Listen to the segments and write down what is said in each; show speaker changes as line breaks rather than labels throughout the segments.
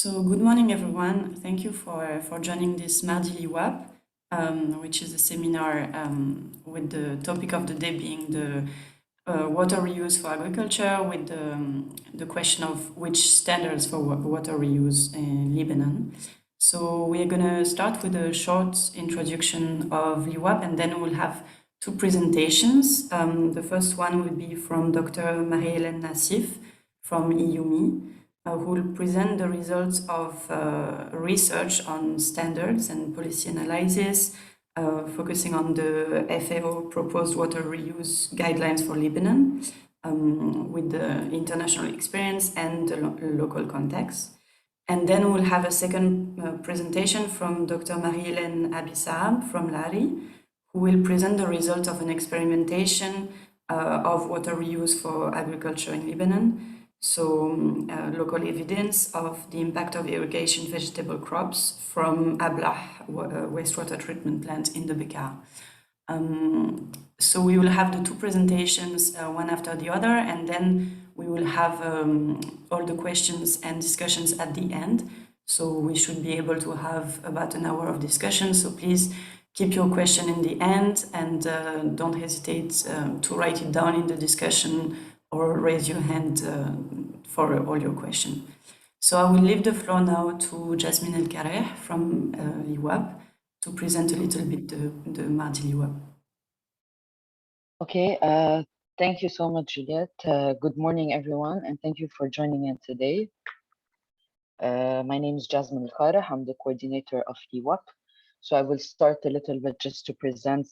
So good morning, everyone. Thank you for joining this Mardi LEWAP, which is a seminar with the topic of the day being the water reuse for agriculture, with the question of which standards for water reuse in Lebanon. So we are going to start with a short introduction of LEWAP, and then we'll have two presentations. The first one will be from Dr. Marie-Hélène Nassif from IWMI, who will present the results of research on standards and policy analysis, focusing on the FAO proposed water reuse guidelines for Lebanon, with the international experience and the local context. And then we'll have a second presentation from Dr. Marie-Hélène Abi-Saab from LARI, who will present the results of an experimentation of water reuse for agriculture in Lebanon. So local evidence of the impact of irrigation vegetable crops from Ablah wastewater treatment plant in the Bekaa. So we will have the two presentations one after the other, and then we will have all the questions and discussions at the end. So we should be able to have about an hour of discussion. So please keep your question in the end, and don't hesitate to write it down in the discussion or raise your hand for all your questions. So I will leave the floor now to Jasmine El-Kareh from LEWAP to present a little bit the Mardi LEWAP.
Okay, thank you so much, Juliette. Good morning, everyone, and thank you for joining in today. My name is Jasmine El-Kareh. I'm the coordinator of LEWAP. So I will start a little bit just to present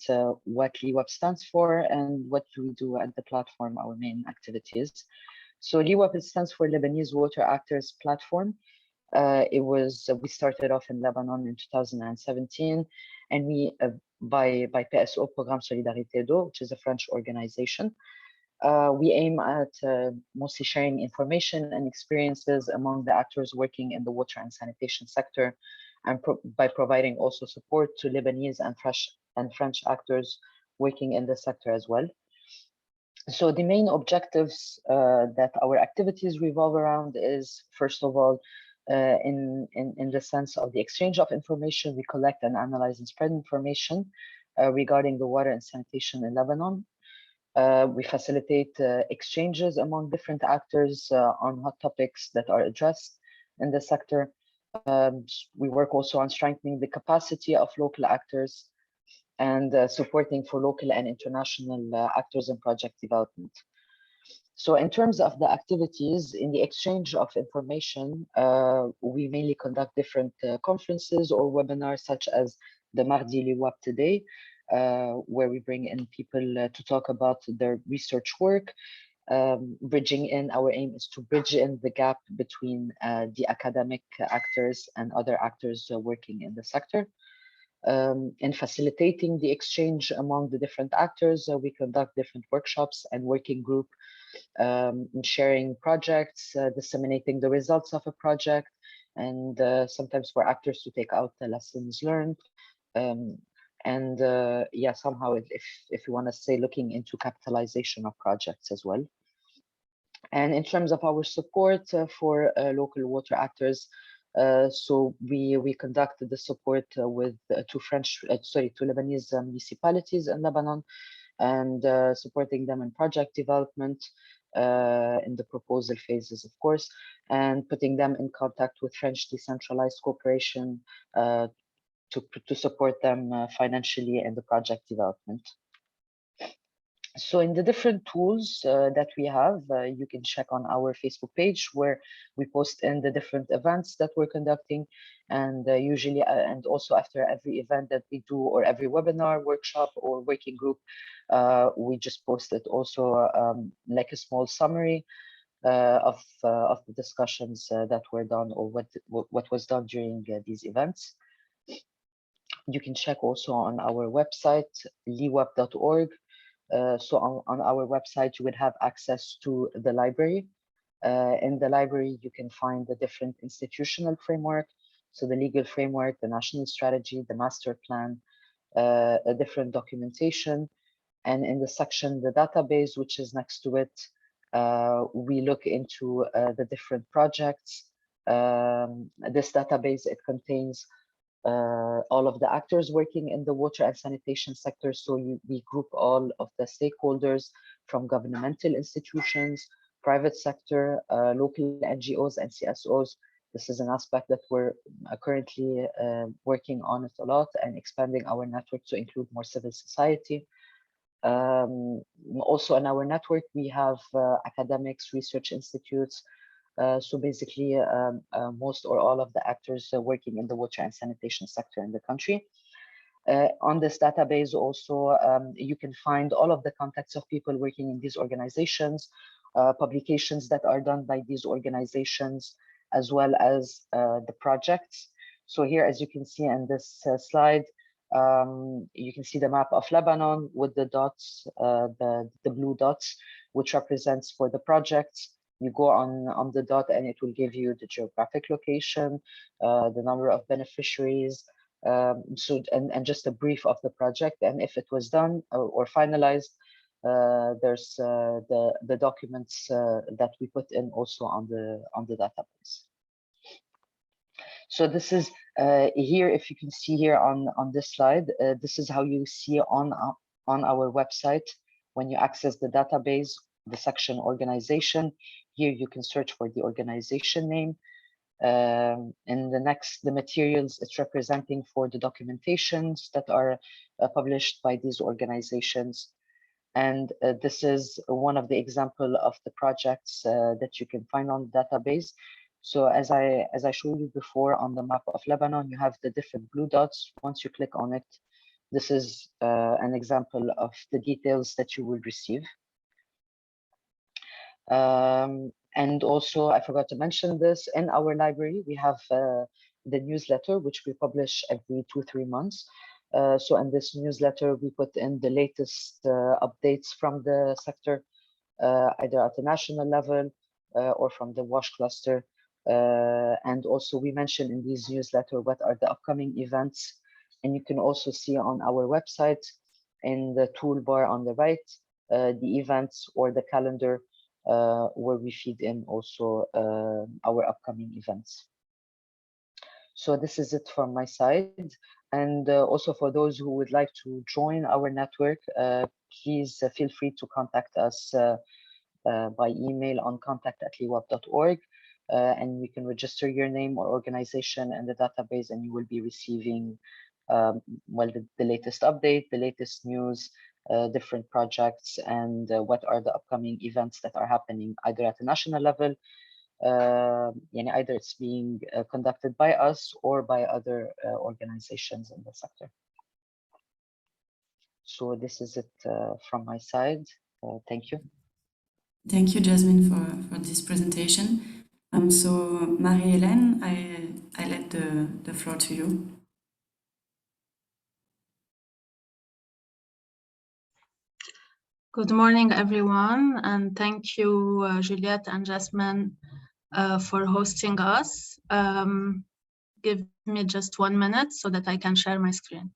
what LEWAP stands for and what we do at the platform, our main activities. So LEWAP stands for Lebanese Water Actors Platform. We started off in Lebanon in 2017, and we by pS-Eau, Programme Solidarité d'Eau, which is a French organization. We aim at mostly sharing information and experiences among the actors working in the water and sanitation sector, and by providing also support to Lebanese and French actors working in the sector as well. So the main objectives that our activities revolve around is, first of all, in the sense of the exchange of information, we collect and analyze and spread information regarding the water and sanitation in Lebanon. We facilitate exchanges among different actors on hot topics that are addressed in the sector. We work also on strengthening the capacity of local actors and supporting for local and international actors in project development. So in terms of the activities, in the exchange of information, we mainly conduct different conferences or webinars, such as the Mardi LEWAP today, where we bring in people to talk about their research work. Our aim is to bridge in the gap between the academic actors and other actors working in the sector. In facilitating the exchange among the different actors, we conduct different workshops and working group, sharing projects, disseminating the results of a project, and sometimes for actors to take out the lessons learned. Yeah, somehow, if you want to say, looking into capitalization of projects as well. And in terms of our support for local water actors, so we conducted the support with two Lebanese municipalities in Lebanon, and supporting them in project development in the proposal phases, of course, and putting them in contact with French decentralized cooperation to support them financially in the project development. So in the different tools that we have, you can check on our Facebook page, where we post in the different events that we're conducting, and usually, and also after every event that we do, or every webinar, workshop, or working group, we just post it also like a small summary of the discussions that were done, or what was done during these events. You can check also on our website, lewap.org. So on our website, you would have access to the library. In the library, you can find the different institutional framework, so the legal framework, the national strategy, the master plan, a different documentation. And in the section, the database, which is next to it, we look into the different projects This database, it contains all of the actors working in the water and sanitation sector. So we group all of the stakeholders from governmental institutions, private sector, local NGOs and CSOs. This is an aspect that we're currently working on it a lot and expanding our network to include more civil society. Also in our network, we have academics, research institutes. So basically, most or all of the actors working in the water and sanitation sector in the country. On this database also, you can find all of the contacts of people working in these organizations, publications that are done by these organizations, as well as the projects. So here, as you can see in this slide, you can see the map of Lebanon with the dots, the blue dots, which represents for the projects. You go on the dot and it will give you the geographic location, the number of beneficiaries, and just a brief of the project. And if it was done or finalized, there's the documents that we put in also on the database. So this is here, if you can see here on this slide, this is how you see on our website when you access the database, the section organization. Here you can search for the organization name. And the materials it's representing for the documentations that are published by these organizations. And this is one of the example of the projects that you can find on the database. So as I showed you before on the map of Lebanon, you have the different blue dots. Once you click on it, this is an example of the details that you will receive. And also, I forgot to mention this, in our library, we have the newsletter, which we publish every 2-3 months. So in this newsletter, we put in the latest updates from the sector, either at the national level or from the WASH cluster. And also we mention in these newsletter what are the upcoming events. And you can also see on our website in the toolbar on the right, the events or the calendar where we feed in also our upcoming events. So this is it from my side. And also for those who would like to join our network, please feel free to contact us by email on contact@lewap.org. And you can register your name or organization in the database, and you will be receiving well, the latest update, the latest news, different projects, and what are the upcoming events that are happening either at the national level, either it's being conducted by us or by other organizations in the sector. So this is it from my side. Thank you.
Thank you, Jasmine, for this presentation. So Marie-Hélène, I let the floor to you.
Good morning, everyone, and thank you, Juliette and Jasmine, for hosting us. Give me just 1 minute so that I can share my screen.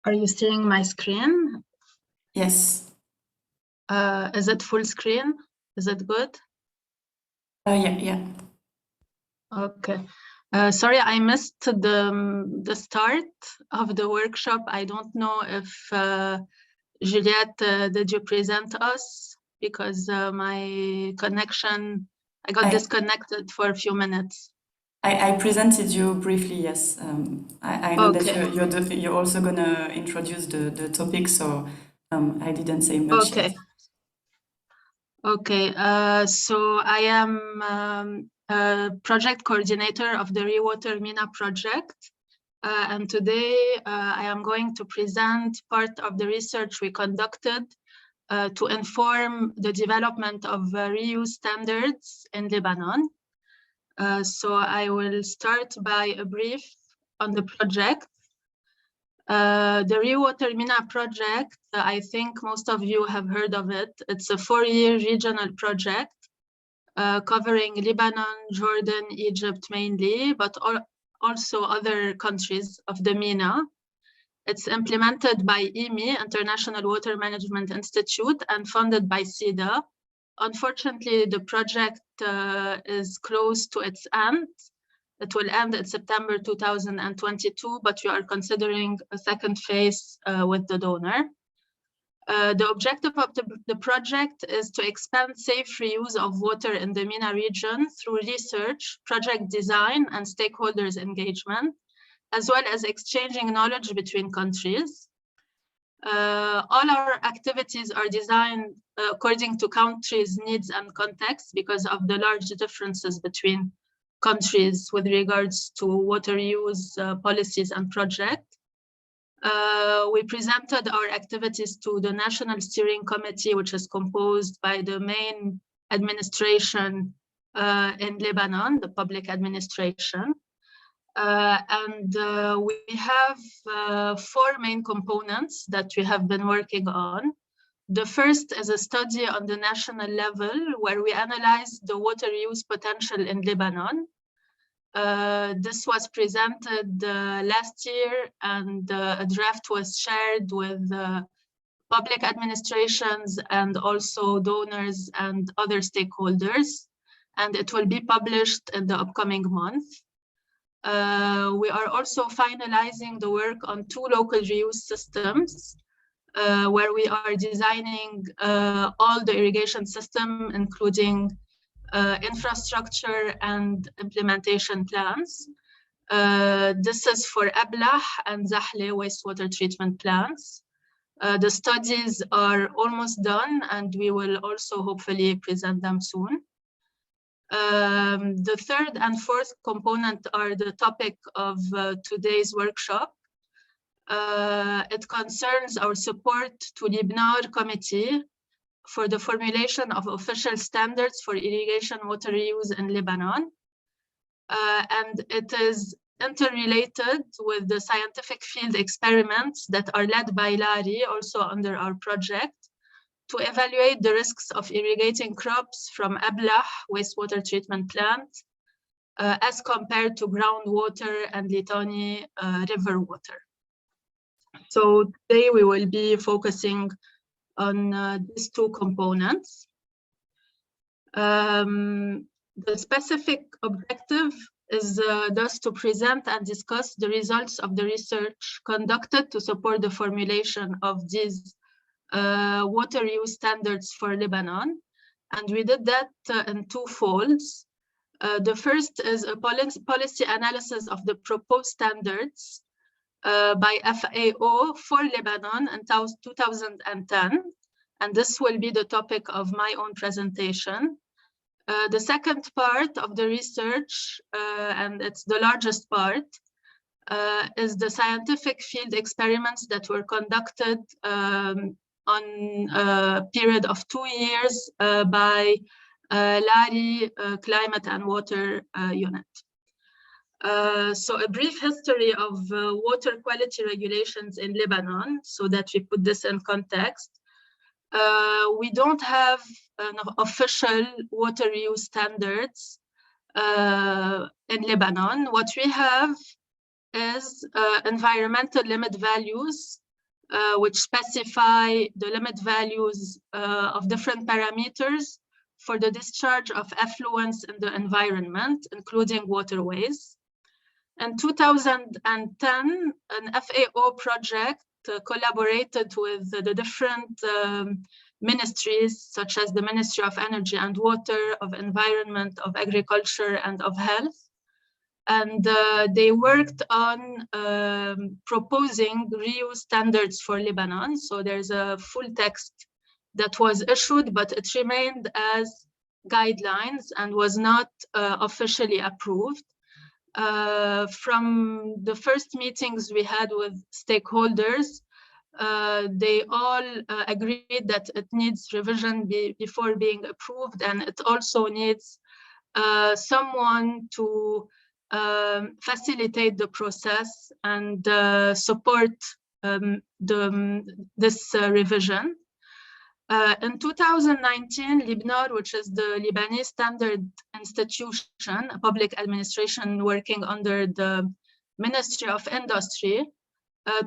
Are you seeing my screen?
Yes.
Is it full screen? Is it good?
Yeah.
Okay. Sorry, I missed the start of the workshop. I don't know if Juliette, did you present us? Because my connection, I got disconnected for a few minutes.
I presented you briefly, yes. I know
Okay.
that you're also going to introduce the topic, so I didn't say much yet.
Okay, so I am a project coordinator of the Rewater MENA project. And today I am going to present part of the research we conducted to inform the development of reuse standards in Lebanon. So I will start by a brief on the project. The ReWater MENA project, I think most of you have heard of it. It's a 4-year regional project covering Lebanon, Jordan, Egypt mainly, but also other countries of the MENA. It's implemented by IWMI, International Water Management Institute, and funded by SIDA. Unfortunately, the project is close to its end. It will end in September 2022, but we are considering a second phase with the donor. The objective of the project is to expand safe reuse of water in the MENA region through research, project design, and stakeholders engagement, as well as exchanging knowledge between countries. All our activities are designed according to countries' needs and context because of the large differences between countries with regards to water use policies and projects. We presented our activities to the National Steering Committee, which is composed by the main administration in Lebanon, the public administration. We have 4 main components that we have been working on. The first is a study on the national level where we analyze the water use potential in Lebanon. This was presented last year, and a draft was shared with public administrations and also donors and other stakeholders, and it will be published in the upcoming month. We are also finalizing the work on 2 local reuse systems where we are designing all the irrigation system, including infrastructure and implementation plans. This is for Ablah and Zahle wastewater treatment plants. The studies are almost done, and we will also hopefully present them soon. The third and fourth component are the topic of today's workshop. It concerns our support to Lebanon Committee for the formulation of official standards for irrigation water use in Lebanon. And it is interrelated with the scientific field experiments that are led by LARI, also under our project, to evaluate the risks of irrigating crops from Ablah wastewater treatment plant as compared to groundwater and Litani river water. So today we will be focusing on these 2 components. The specific objective is thus to present and discuss the results of the research conducted to support the formulation of these water use standards for Lebanon. And we did that in 2 folds. The first is a policy analysis of the proposed standards by FAO for Lebanon in 2010. And this will be the topic of my own presentation. The second part of the research, and it's the largest part, is the scientific field experiments that were conducted on a period of 2 years by LARI Climate and Water Unit. So a brief history of water quality regulations in Lebanon, so that we put this in context. We don't have an official water use standards in Lebanon. What we have is environmental limit values, which specify the limit values of different parameters for the discharge of effluents in the environment, including waterways. In 2010, an FAO project collaborated with the different ministries, such as the Ministry of Energy and Water, of Environment, of Agriculture, and of Health. And they worked on proposing reuse standards for Lebanon. So there's a full text that was issued, but it remained as guidelines and was not officially approved. From the first meetings we had with stakeholders, they all agreed that it needs revision before being approved, and it also needs someone to facilitate the process and support this revision. In 2019, Lebanon, which is the Lebanese Standard Institution, a public administration working under the Ministry of Industry,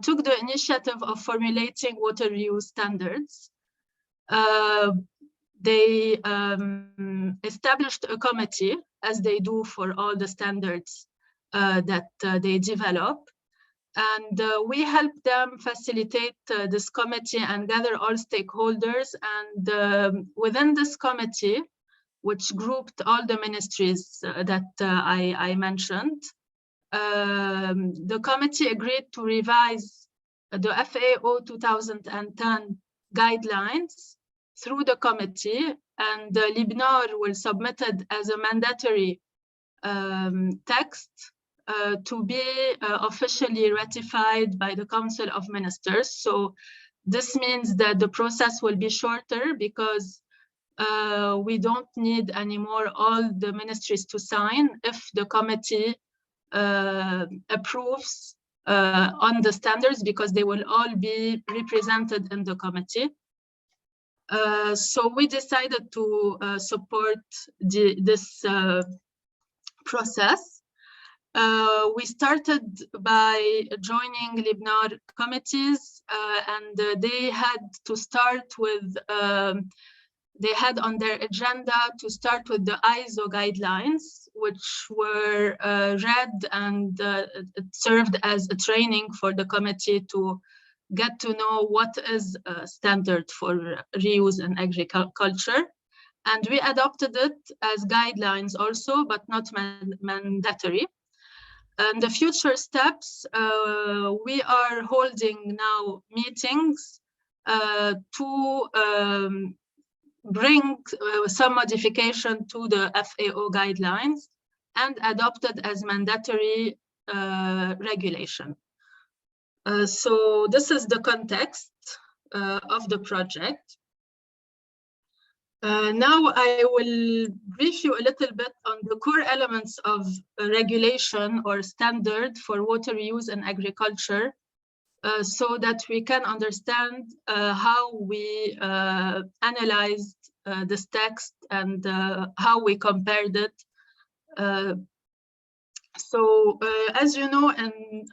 took the initiative of formulating water reuse standards. They established a committee, as they do for all the standards that they develop. And we helped them facilitate this committee and gather all stakeholders. And within this committee, which grouped all the ministries that I mentioned, the committee agreed to revise the FAO 2010 guidelines through the committee, and Lebanon will submit it as a mandatory text to be officially ratified by the Council of Ministers. So this means that the process will be shorter because we don't need anymore all the ministries to sign if the committee approves on the standards, because they will all be represented in the committee. So we decided to support this process. We started by joining Lebanon committees, and they had to start with, they had on their agenda to start with the ISO guidelines, which were read, and it served as a training for the committee to get to know what is a standard for reuse in agriculture. And we adopted it as guidelines also, but not mandatory. And the future steps, we are holding now meetings to bring some modification to the FAO guidelines and adopt it as mandatory regulation. So this is the context of the project. Now I will brief you a little bit on the core elements of regulation or standard for water reuse in agriculture, so that we can understand how we analyzed this text and how we compared it. So as you know, in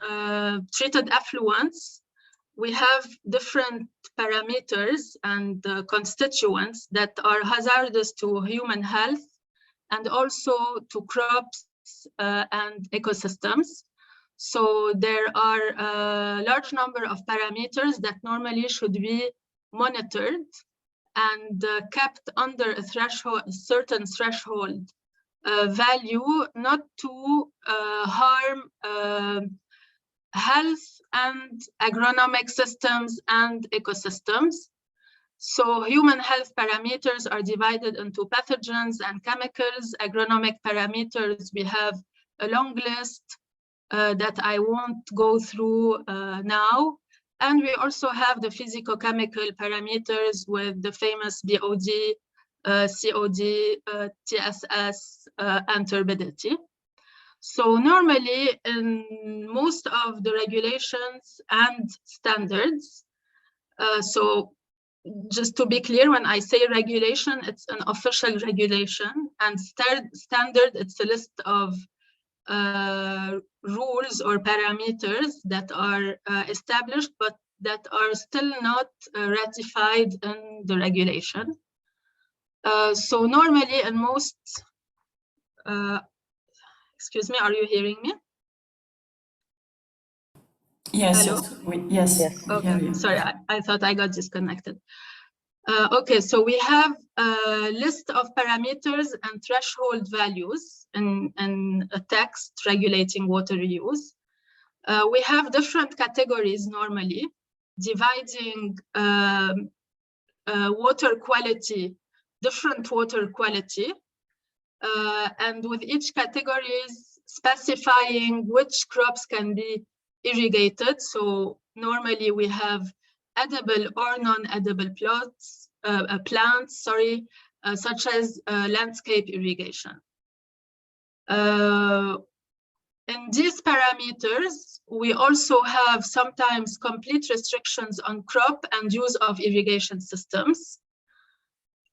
treated effluents, we have different parameters and constituents that are hazardous to human health and also to crops and ecosystems. So there are a large number of parameters that normally should be monitored and kept under a threshold, a certain threshold value, not to harm health and agronomic systems and ecosystems. So human health parameters are divided into pathogens and chemicals. Agronomic parameters, we have a long list that I won't go through now. And we also have the physicochemical parameters with the famous BOD, COD, TSS, and turbidity. So normally in most of the regulations and standards, so just to be clear, when I say regulation, it's an official regulation, and standard, it's a list of rules or parameters that are established, but that are still not ratified in the regulation. So normally in most, excuse me, are you hearing me?
Yes,
hello?
Yes.
Okay, sorry, I thought I got disconnected. Okay, so we have a list of parameters and threshold values in a text regulating water reuse. We have different categories normally, dividing water quality, different water quality, and with each category specifying which crops can be irrigated. So normally we have edible or non-edible plants, such as landscape irrigation. In these parameters, we also have sometimes complete restrictions on crop and use of irrigation systems.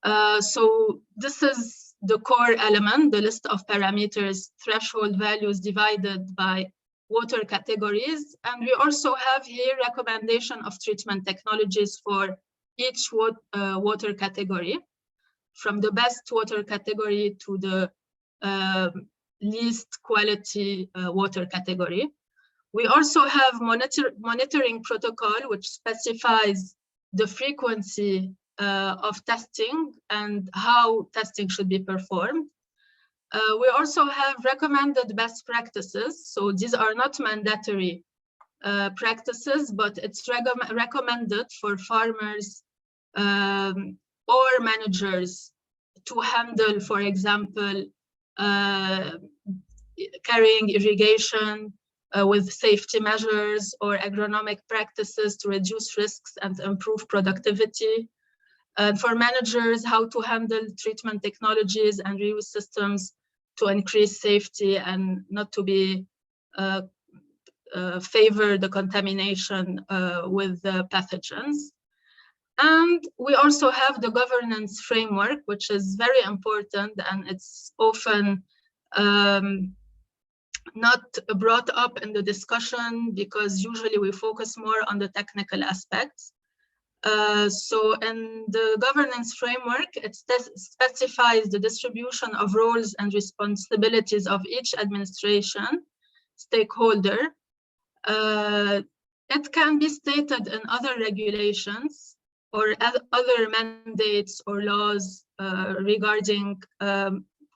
So this is the core element, the list of parameters, threshold values divided by water categories. And we also have here recommendation of treatment technologies for each water category, from the best water category to the least quality water category. We also have monitoring protocol, which specifies the frequency of testing and how testing should be performed. We also have recommended best practices. So these are not mandatory practices, but it's recommended for farmers or managers to handle, for example, carrying irrigation with safety measures or agronomic practices to reduce risks and improve productivity. And for managers, how to handle treatment technologies and reuse systems to increase safety and not to be favor the contamination with the pathogens. And we also have the governance framework, which is very important, and it's often not brought up in the discussion because usually we focus more on the technical aspects. So in the governance framework, it specifies the distribution of roles and responsibilities of each administration stakeholder. It can be stated in other regulations or other mandates or laws regarding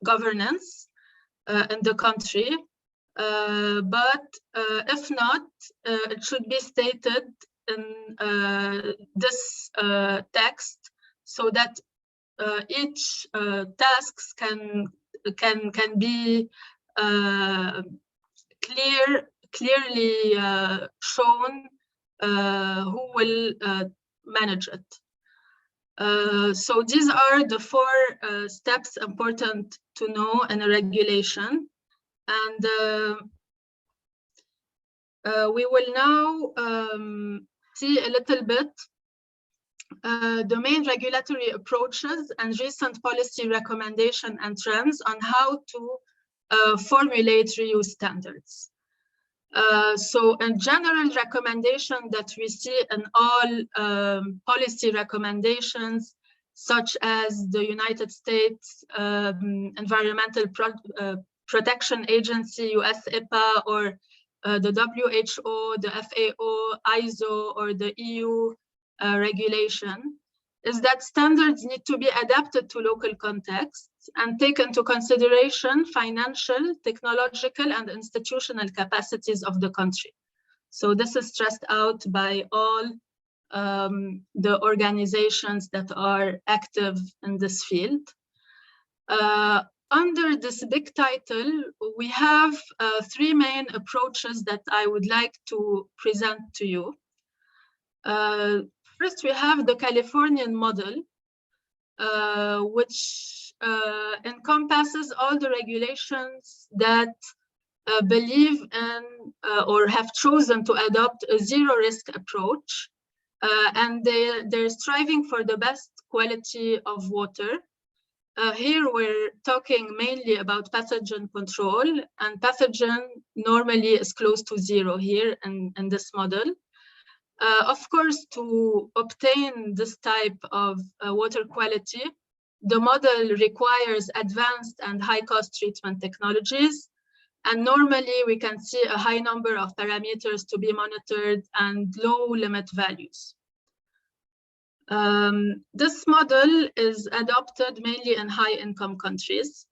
governance in the country. But if not, it should be stated in this text so that each tasks can be clearly shown who will manage it. So these are the 4 steps important to know in a regulation. And we will now see a little bit the main regulatory approaches and recent policy recommendation and trends on how to formulate reuse standards. So a general recommendation that we see in all policy recommendations, such as the United States Environmental Protection Agency, US EPA, or the WHO, the FAO, ISO, or the EU regulation, is that standards need to be adapted to local contexts and take into consideration financial, technological, and institutional capacities of the country. So this is stressed out by all the organizations that are active in this field. Under this big title, we have 3 main approaches that I would like to present to you. First, we have the Californian model, which encompasses all the regulations that believe in or have chosen to adopt a zero-risk approach, and they're striving for the best quality of water. Here we're talking mainly about pathogen control, and pathogen normally is close to 0 here in this model. Of course, to obtain this type of water quality, the model requires advanced and high-cost treatment technologies. And normally we can see a high number of parameters to be monitored and low limit values. This model is adopted mainly in high-income countries.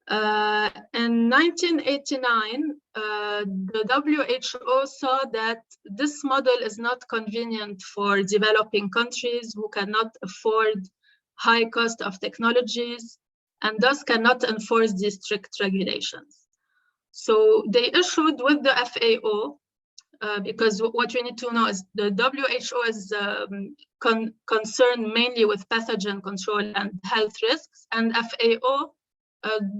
In 1989, the WHO saw that this model is not convenient for developing countries who cannot afford high cost of technologies and thus cannot enforce these strict regulations. So they issued with the FAO, because what we need to know is the WHO is concerned mainly with pathogen control and health risks, and FAO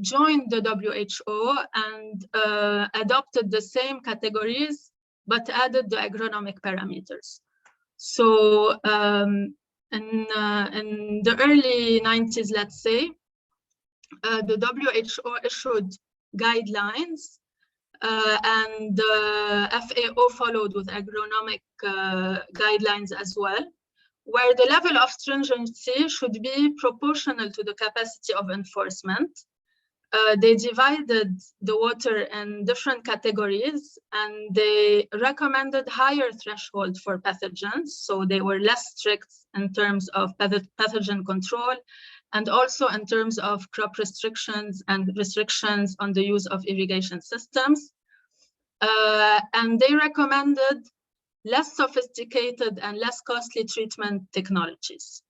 joined the WHO and adopted the same categories, but added the agronomic parameters. So in the early 90s, let's say, the WHO issued guidelines, and the FAO followed with agronomic guidelines as well, where the level of stringency should be proportional to the capacity of enforcement. They divided the water in different categories, and they recommended higher threshold for pathogens. So they were less strict in terms of pathogen control, and also in terms of crop restrictions and restrictions on the use of irrigation systems. And they recommended less sophisticated and less costly treatment technologies.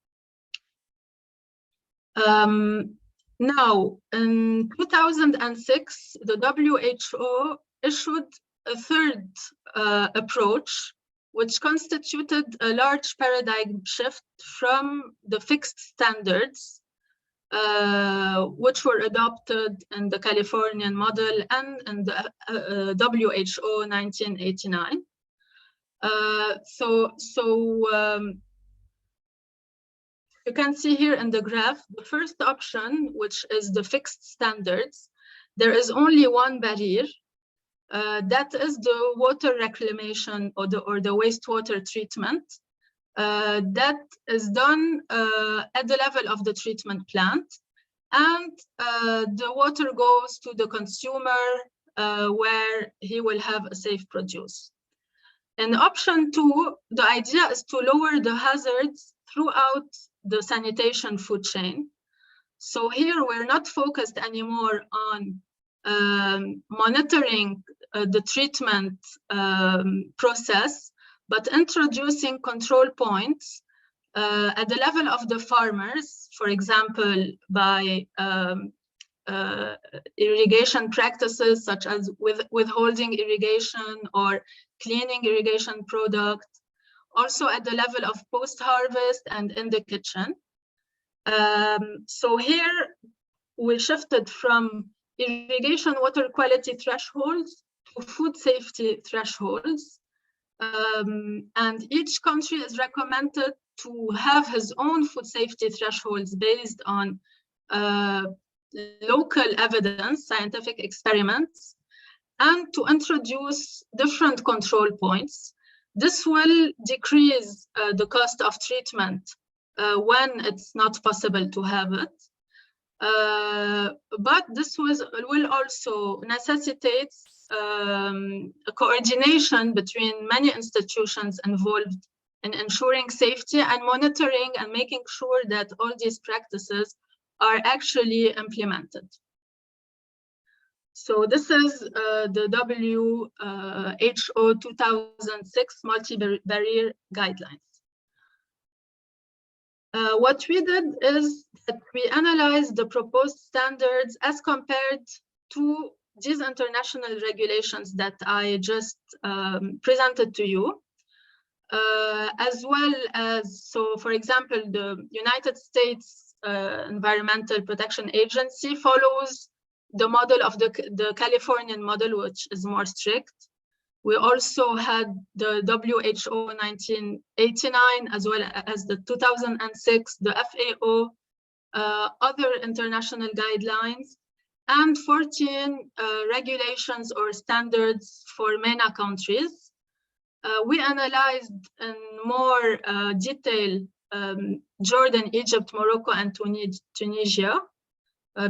Now, in 2006, the WHO issued a third approach, which constituted a large paradigm shift from the fixed standards, which were adopted in the Californian model and in the WHO 1989. You can see here in the graph, the first option, which is the fixed standards, there is only one barrier. That is the water reclamation or the wastewater treatment. That is done at the level of the treatment plant. And the water goes to the consumer where he will have a safe produce. In option 2, the idea is to lower the hazards throughout the sanitation food chain. So here we're not focused anymore on monitoring the treatment process, but introducing control points at the level of the farmers, for example, by irrigation practices such as withholding irrigation or cleaning irrigation product, also at the level of post-harvest and in the kitchen. So here we shifted from irrigation water quality thresholds to food safety thresholds. And each country is recommended to have his own food safety thresholds based on local evidence, scientific experiments, and to introduce different control points. This will decrease the cost of treatment when it's not possible to have it. But this will also necessitate a coordination between many institutions involved in ensuring safety and monitoring and making sure that all these practices are actually implemented. So this is the WHO 2006 multi-barrier guidelines. What we did is that we analyzed the proposed standards as compared to these international regulations that I just presented to you, as well as, so for example, the United States Environmental Protection Agency follows the model of the Californian model, which is more strict. We also had the WHO 1989, as well as the 2006, the FAO, other international guidelines, and 14 regulations or standards for MENA countries. We analyzed in more detail Jordan, Egypt, Morocco, and Tunisia,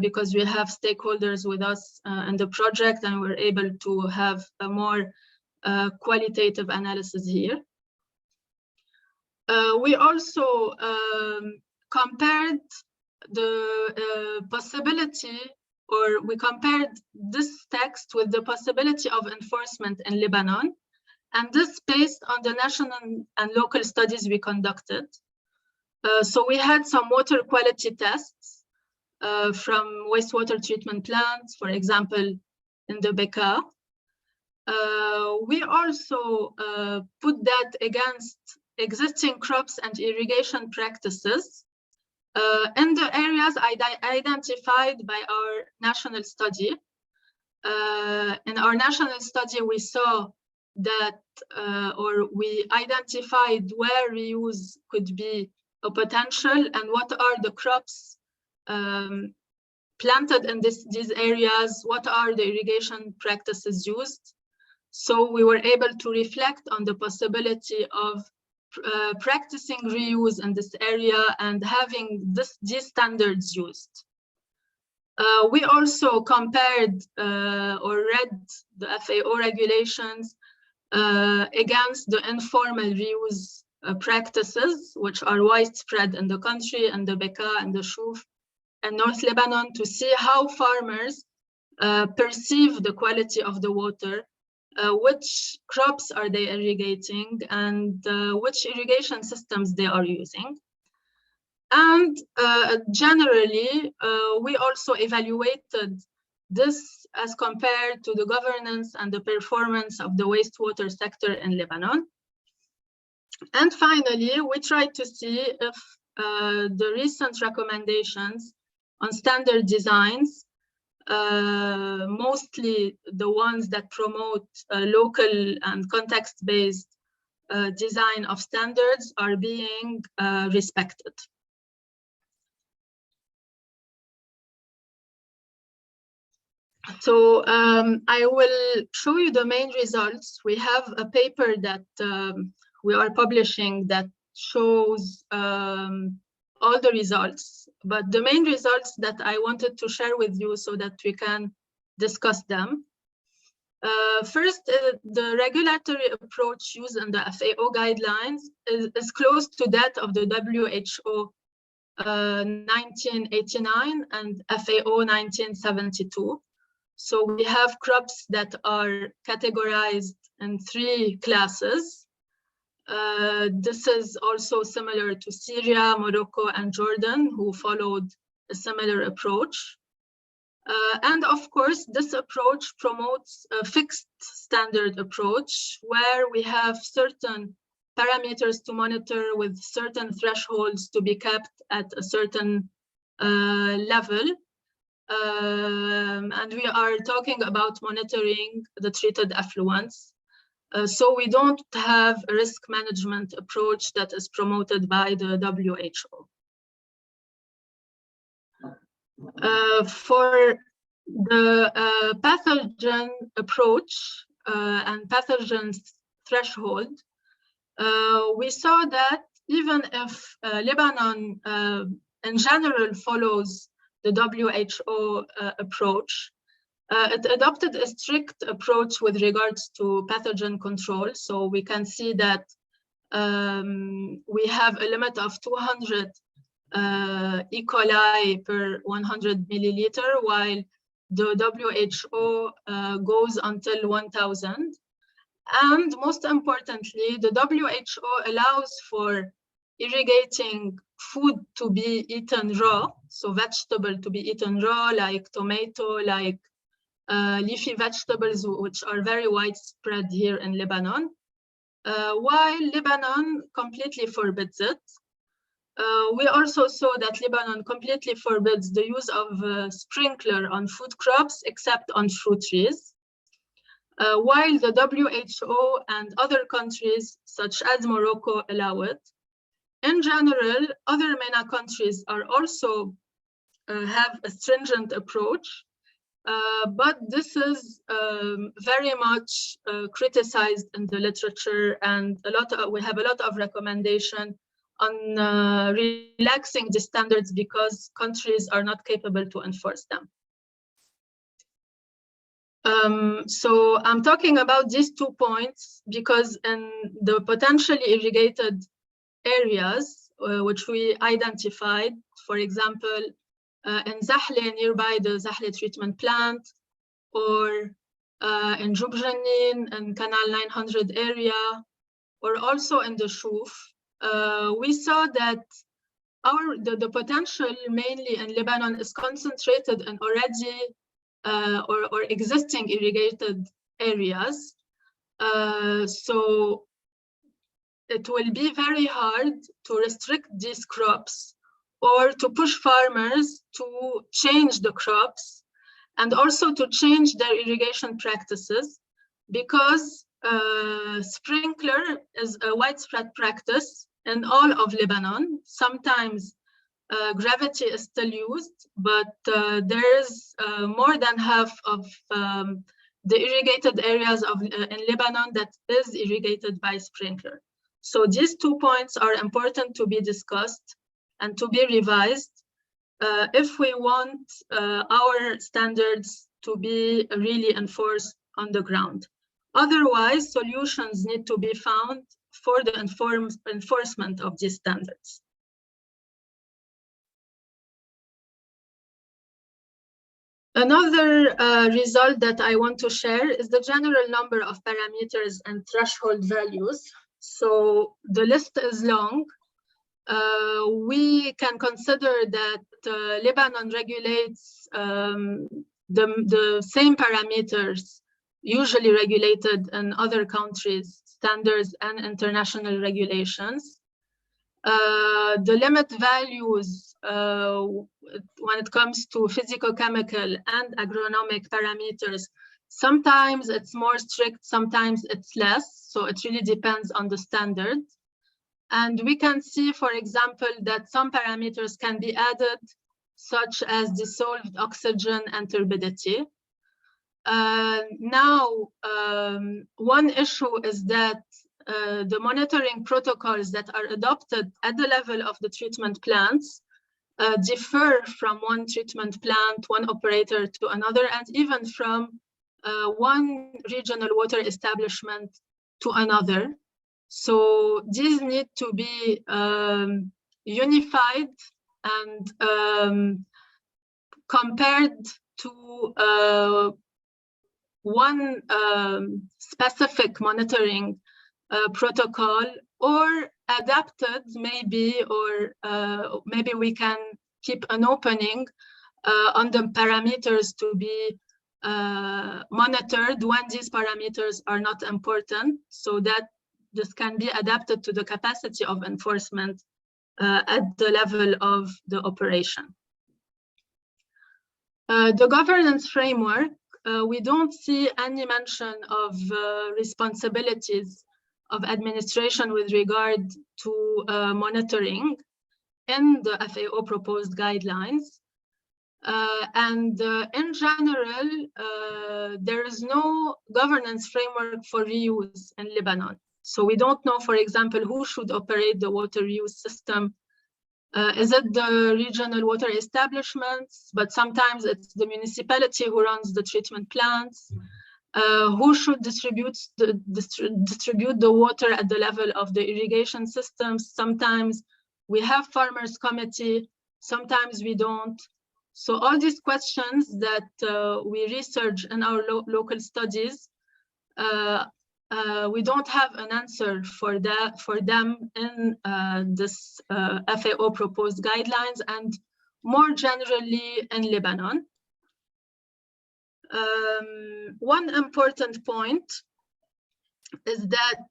because we have stakeholders with us in the project, and we're able to have a more qualitative analysis here. We also compared the possibility, or we compared this text with the possibility of enforcement in Lebanon, and this based on the national and local studies we conducted. So we had some water quality tests from wastewater treatment plants, for example, in the Bekaa. We also put that against existing crops and irrigation practices In the areas identified by our national study, in our national study, we saw that, or we identified where reuse could be a potential and what are the crops planted in these areas, what are the irrigation practices used. So we were able to reflect on the possibility of practicing reuse in this area and having these standards used. We also compared or read the FAO regulations against the informal reuse practices, which are widespread in the country, and the Bekaa and the Shuf and North Lebanon, to see how farmers perceive the quality of the water, which crops are they irrigating, and which irrigation systems they are using. And generally, we also evaluated this as compared to the governance and the performance of the wastewater sector in Lebanon. And finally, we tried to see if the recent recommendations on standard designs, mostly the ones that promote local and context-based design of standards, are being respected. So I will show you the main results. We have a paper that we are publishing that shows all the results, but the main results that I wanted to share with you so that we can discuss them. First, the regulatory approach used in the FAO guidelines is close to that of the WHO 1989 and FAO 1972. So we have crops that are categorized in 3 classes. This is also similar to Syria, Morocco, and Jordan, who followed a similar approach. And of course, this approach promotes a fixed standard approach where we have certain parameters to monitor with certain thresholds to be kept at a certain level. And we are talking about monitoring the treated effluents. So we don't have a risk management approach that is promoted by the WHO. For the pathogen approach and pathogen threshold, we saw that even if Lebanon in general follows the WHO approach, it adopted a strict approach with regards to pathogen control. So we can see that we have a limit of 200 E. coli per 100 milliliter, while the WHO goes until 1,000. And most importantly, the WHO allows for irrigating food to be eaten raw, so vegetable to be eaten raw, like tomato, like leafy vegetables, which are very widespread here in Lebanon, while Lebanon completely forbids it. We also saw that Lebanon completely forbids the use of sprinkler on food crops except on fruit trees, while the WHO and other countries such as Morocco allow it. In general, other MENA countries are also have a stringent approach, but this is very much criticized in the literature, and we have a lot of recommendation on relaxing the standards because countries are not capable to enforce them. So I'm talking about these 2 points because in the potentially irrigated areas, which we identified, for example, in Zahle, nearby the Zahle treatment plant, or in Jubjanin and Canal 900 area, or also in the Shuf, we saw that the potential mainly in Lebanon is concentrated in already or existing irrigated areas. So it will be very hard to restrict these crops or to push farmers to change the crops and also to change their irrigation practices, because sprinkler is a widespread practice in all of Lebanon. Sometimes gravity is still used, but there is more than half of the irrigated areas in Lebanon that is irrigated by sprinkler. So these 2 points are important to be discussed and to be revised if we want our standards to be really enforced on the ground. Otherwise, solutions need to be found for the enforcement of these standards. Another result that I want to share is the general number of parameters and threshold values. So the list is long. We can consider that Lebanon regulates the same parameters usually regulated in other countries, standards and international regulations. The limit values when it comes to physicochemical and agronomic parameters, sometimes it's more strict, sometimes it's less. So it really depends on the standard. And we can see, for example, that some parameters can be added, such as dissolved oxygen and turbidity. Now, one issue is that the monitoring protocols that are adopted at the level of the treatment plants differ from one treatment plant, one operator to another, and even from one regional water establishment to another. So these need to be unified and compared to one specific monitoring protocol, or adapted maybe, or maybe we can keep an opening on the parameters to be monitored when these parameters are not important, so that this can be adapted to the capacity of enforcement at the level of the operation. The governance framework, we don't see any mention of responsibilities of administration with regard to monitoring in the FAO proposed guidelines. In general, there is no governance framework for reuse in Lebanon. So we don't know, for example, who should operate the water reuse system. Is it the regional water establishments? But sometimes it's the municipality who runs the treatment plants. Who should distribute the water at the level of the irrigation systems? Sometimes we have farmers committee, sometimes we don't. So all these questions that we research in our local studies, we don't have an answer for them in this FAO proposed guidelines, and more generally in Lebanon. One important point is that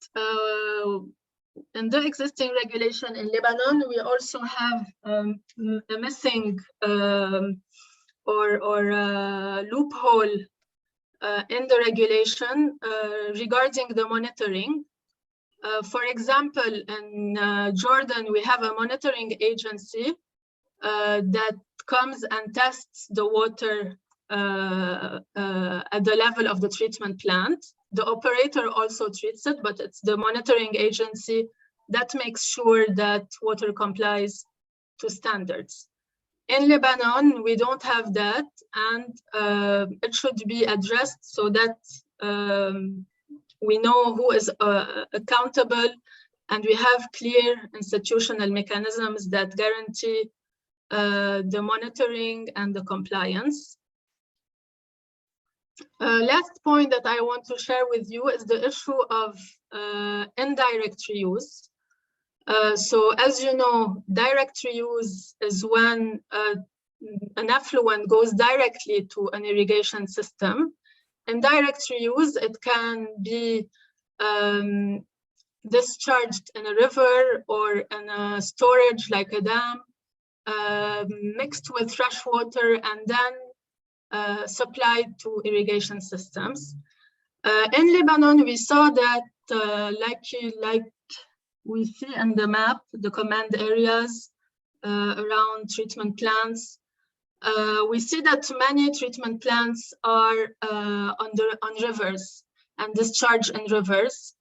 in the existing regulation in Lebanon, we also have a missing or loophole in the regulation regarding the monitoring. For example, in Jordan, we have a monitoring agency that comes and tests the water at the level of the treatment plant. The operator also treats it, but it's the monitoring agency that makes sure that water complies to standards. In Lebanon, we don't have that, and it should be addressed so that we know who is accountable, and we have clear institutional mechanisms that guarantee the monitoring and the compliance. Last point that I want to share with you is the issue of indirect reuse. So as you know, direct reuse is when an effluent goes directly to an irrigation system. Indirect reuse, it can be discharged in a river or in a storage like a dam, mixed with fresh water and then supplied to irrigation systems. In Lebanon, we saw that, like we see in the map, the command areas around treatment plants, we see that many treatment plants are on rivers and discharge in rivers.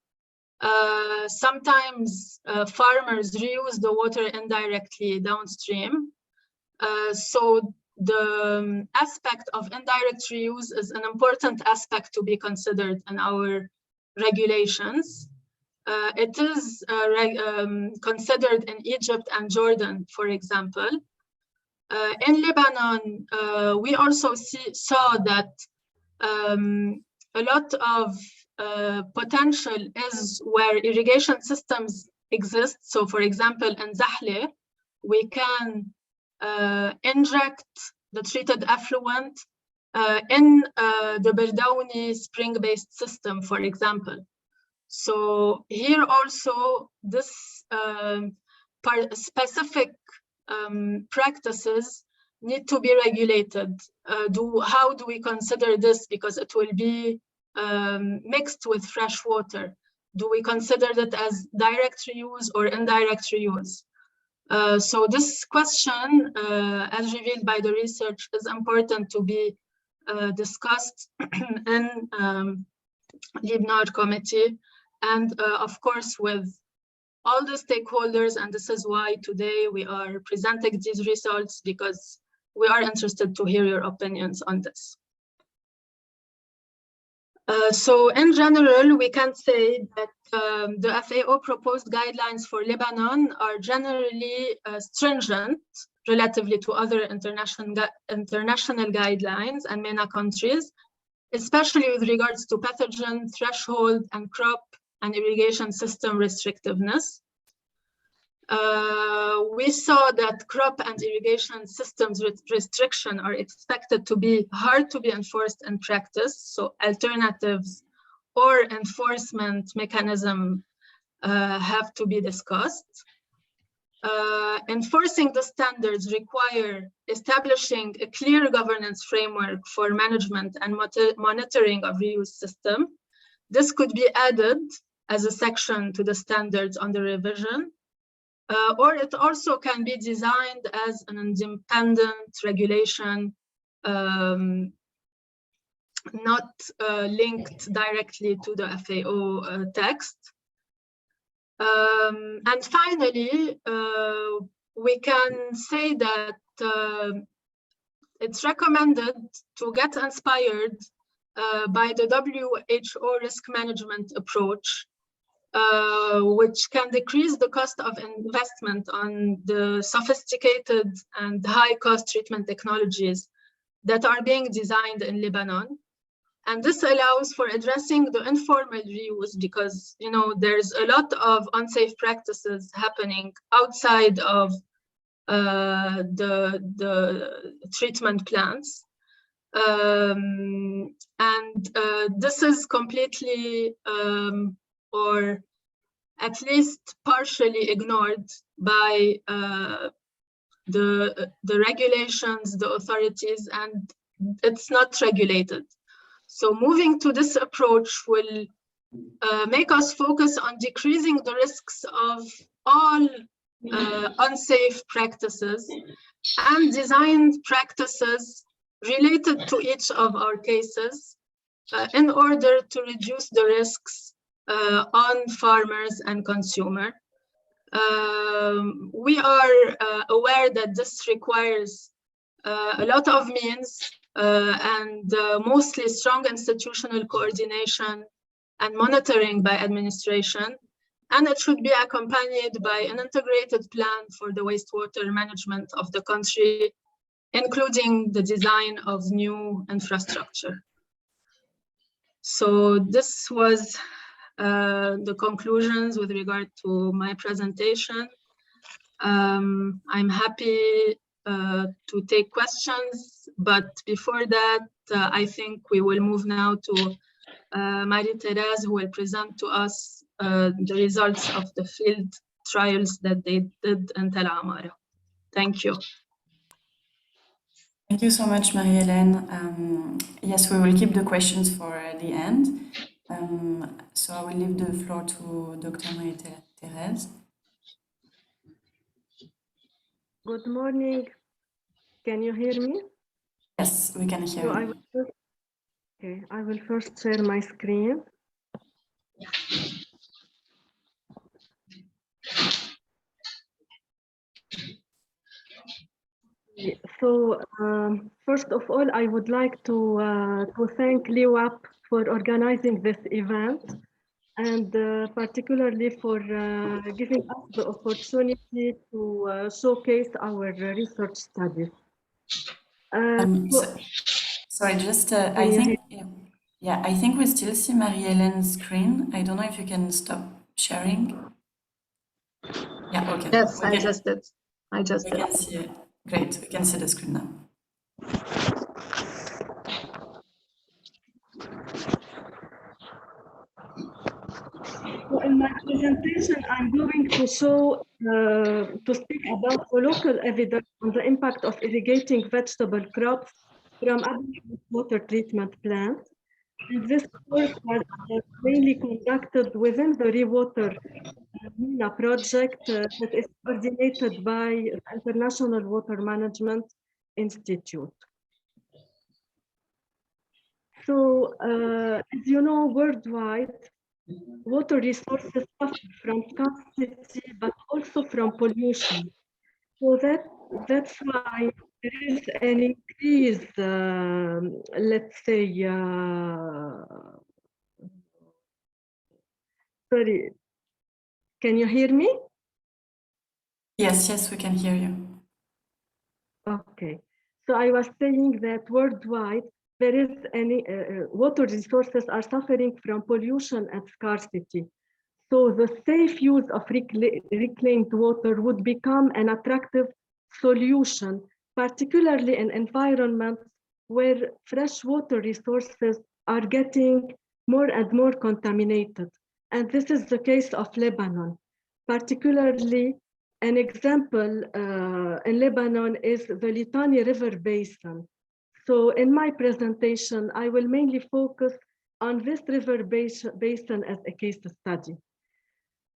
Sometimes farmers reuse the water indirectly downstream. So the aspect of indirect reuse is an important aspect to be considered in our regulations. It is considered in Egypt and Jordan, for example. In Lebanon, we also saw that a lot of potential is where irrigation systems exist. So, for example, in Zahle, we can inject the treated effluent in the Berdawni spring-based system, for example. So here also, this specific practices need to be regulated. How do we consider this? Because it will be mixed with fresh water. Do we consider that as direct reuse or indirect reuse? So this question, as revealed by the research, is important to be discussed in LIBNAR committee, and of course with all the stakeholders, and this is why today we are presenting these results, because we are interested to hear your opinions on this. So in general, we can say that the FAO proposed guidelines for Lebanon are generally stringent relatively to other international guidelines and MENA countries, especially with regards to pathogen threshold and crop and irrigation system restrictiveness. We saw that crop and irrigation systems restriction are expected to be hard to be enforced in practice, so alternatives or enforcement mechanism have to be discussed. Enforcing the standards require establishing a clear governance framework for management and monitoring of reuse system. This could be added as a section to the standards on the revision, or it also can be designed as an independent regulation, not linked directly to the FAO text. And finally, we can say that it's recommended to get inspired by the WHO risk management approach, which can decrease the cost of investment on the sophisticated and high-cost treatment technologies that are being designed in Lebanon. And this allows for addressing the informal reuse, because there's a lot of unsafe practices happening outside of the treatment plants. This is completely or at least partially ignored by the regulations, the authorities, and it's not regulated. So moving to this approach will make us focus on decreasing the risks of all unsafe practices and design practices related to each of our cases in order to reduce the risks on farmers and consumers. We are aware that this requires a lot of means and mostly strong institutional coordination and monitoring by administration, and it should be accompanied by an integrated plan for the wastewater management of the country, including the design of new infrastructure. So this was the conclusions with regard to my presentation. I'm happy to take questions, but before that, I think we will move now to Marie-Thérèse, who will present to us the results of the field trials that they did in Tel Amara. Thank you.
Thank you so much, Marie-Hélène. Yes, we will keep the questions for the end. So I will leave the floor to Dr. Marie-Thérèse.
Good morning. Can you hear me?
Yes, we can hear you.
I will first share my screen. So first of all, I would like to thank LEWAP for organizing this event, and particularly for giving us the opportunity to showcase our research studies.
Sorry, just I think, I think we still see Marie-Hélène's screen. I don't know if you can stop sharing. Yeah, okay.
Yes, I just did.
We can see it. Great, we can see the screen now.
So in my presentation, I'm going to show, to speak about the local evidence on the impact of irrigating vegetable crops from Ablah water treatment plant. And this work was mainly conducted within the Rewater MENA project that is coordinated by the International Water Management Institute. So, as you know, worldwide, water resources suffer from scarcity, but also from pollution. So that's why there is an increase, let's say, sorry, can you hear me?
Yes, we can hear you.
Okay, so I was saying that worldwide, there is any water resources are suffering from pollution and scarcity. So the safe use of reclaimed water would become an attractive solution, particularly in environments where freshwater resources are getting more and more contaminated. And this is the case of Lebanon. Particularly, an example in Lebanon is the Litani River Basin. So in my presentation, I will mainly focus on this river basin as a case study.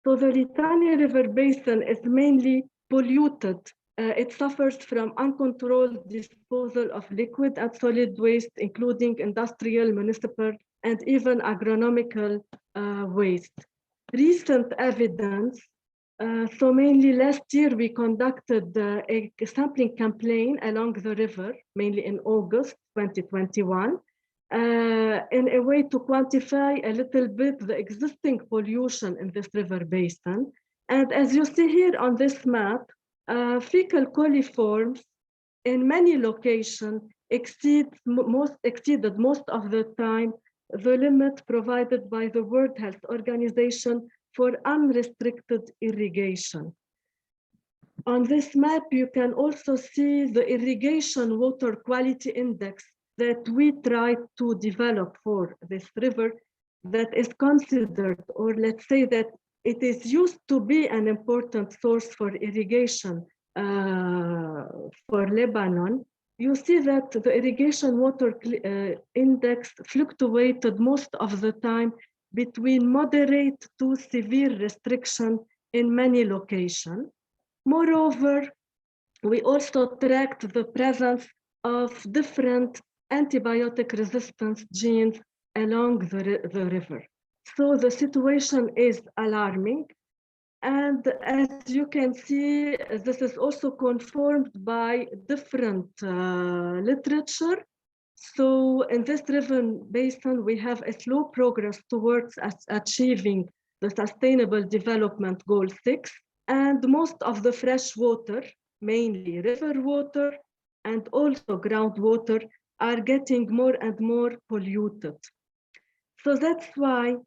So the Litani River Basin is mainly polluted. It suffers from uncontrolled disposal of liquid and solid waste, including industrial, municipal, and even agronomical waste. Recent evidence, so mainly last year we conducted a sampling campaign along the river, mainly in August 2021, in a way to quantify a little bit the existing pollution in this river basin. And as you see here on this map, fecal coliforms in many locations exceeded most of the time the limit provided by the World Health Organization for unrestricted irrigation. On this map, you can also see the irrigation water quality index that we tried to develop for this river that is considered, or let's say that it is used to be an important source for irrigation for Lebanon. You see that the irrigation water index fluctuated most of the time between moderate to severe restriction in many locations. Moreover, we also tracked the presence of different antibiotic resistance genes along the river. So the situation is alarming. And as you can see, this is also confirmed by different literature. So in this river basin, we have a slow progress towards achieving the Sustainable Development Goal 6. And most of the fresh water, mainly river water and also groundwater, are getting more and more polluted. So that's why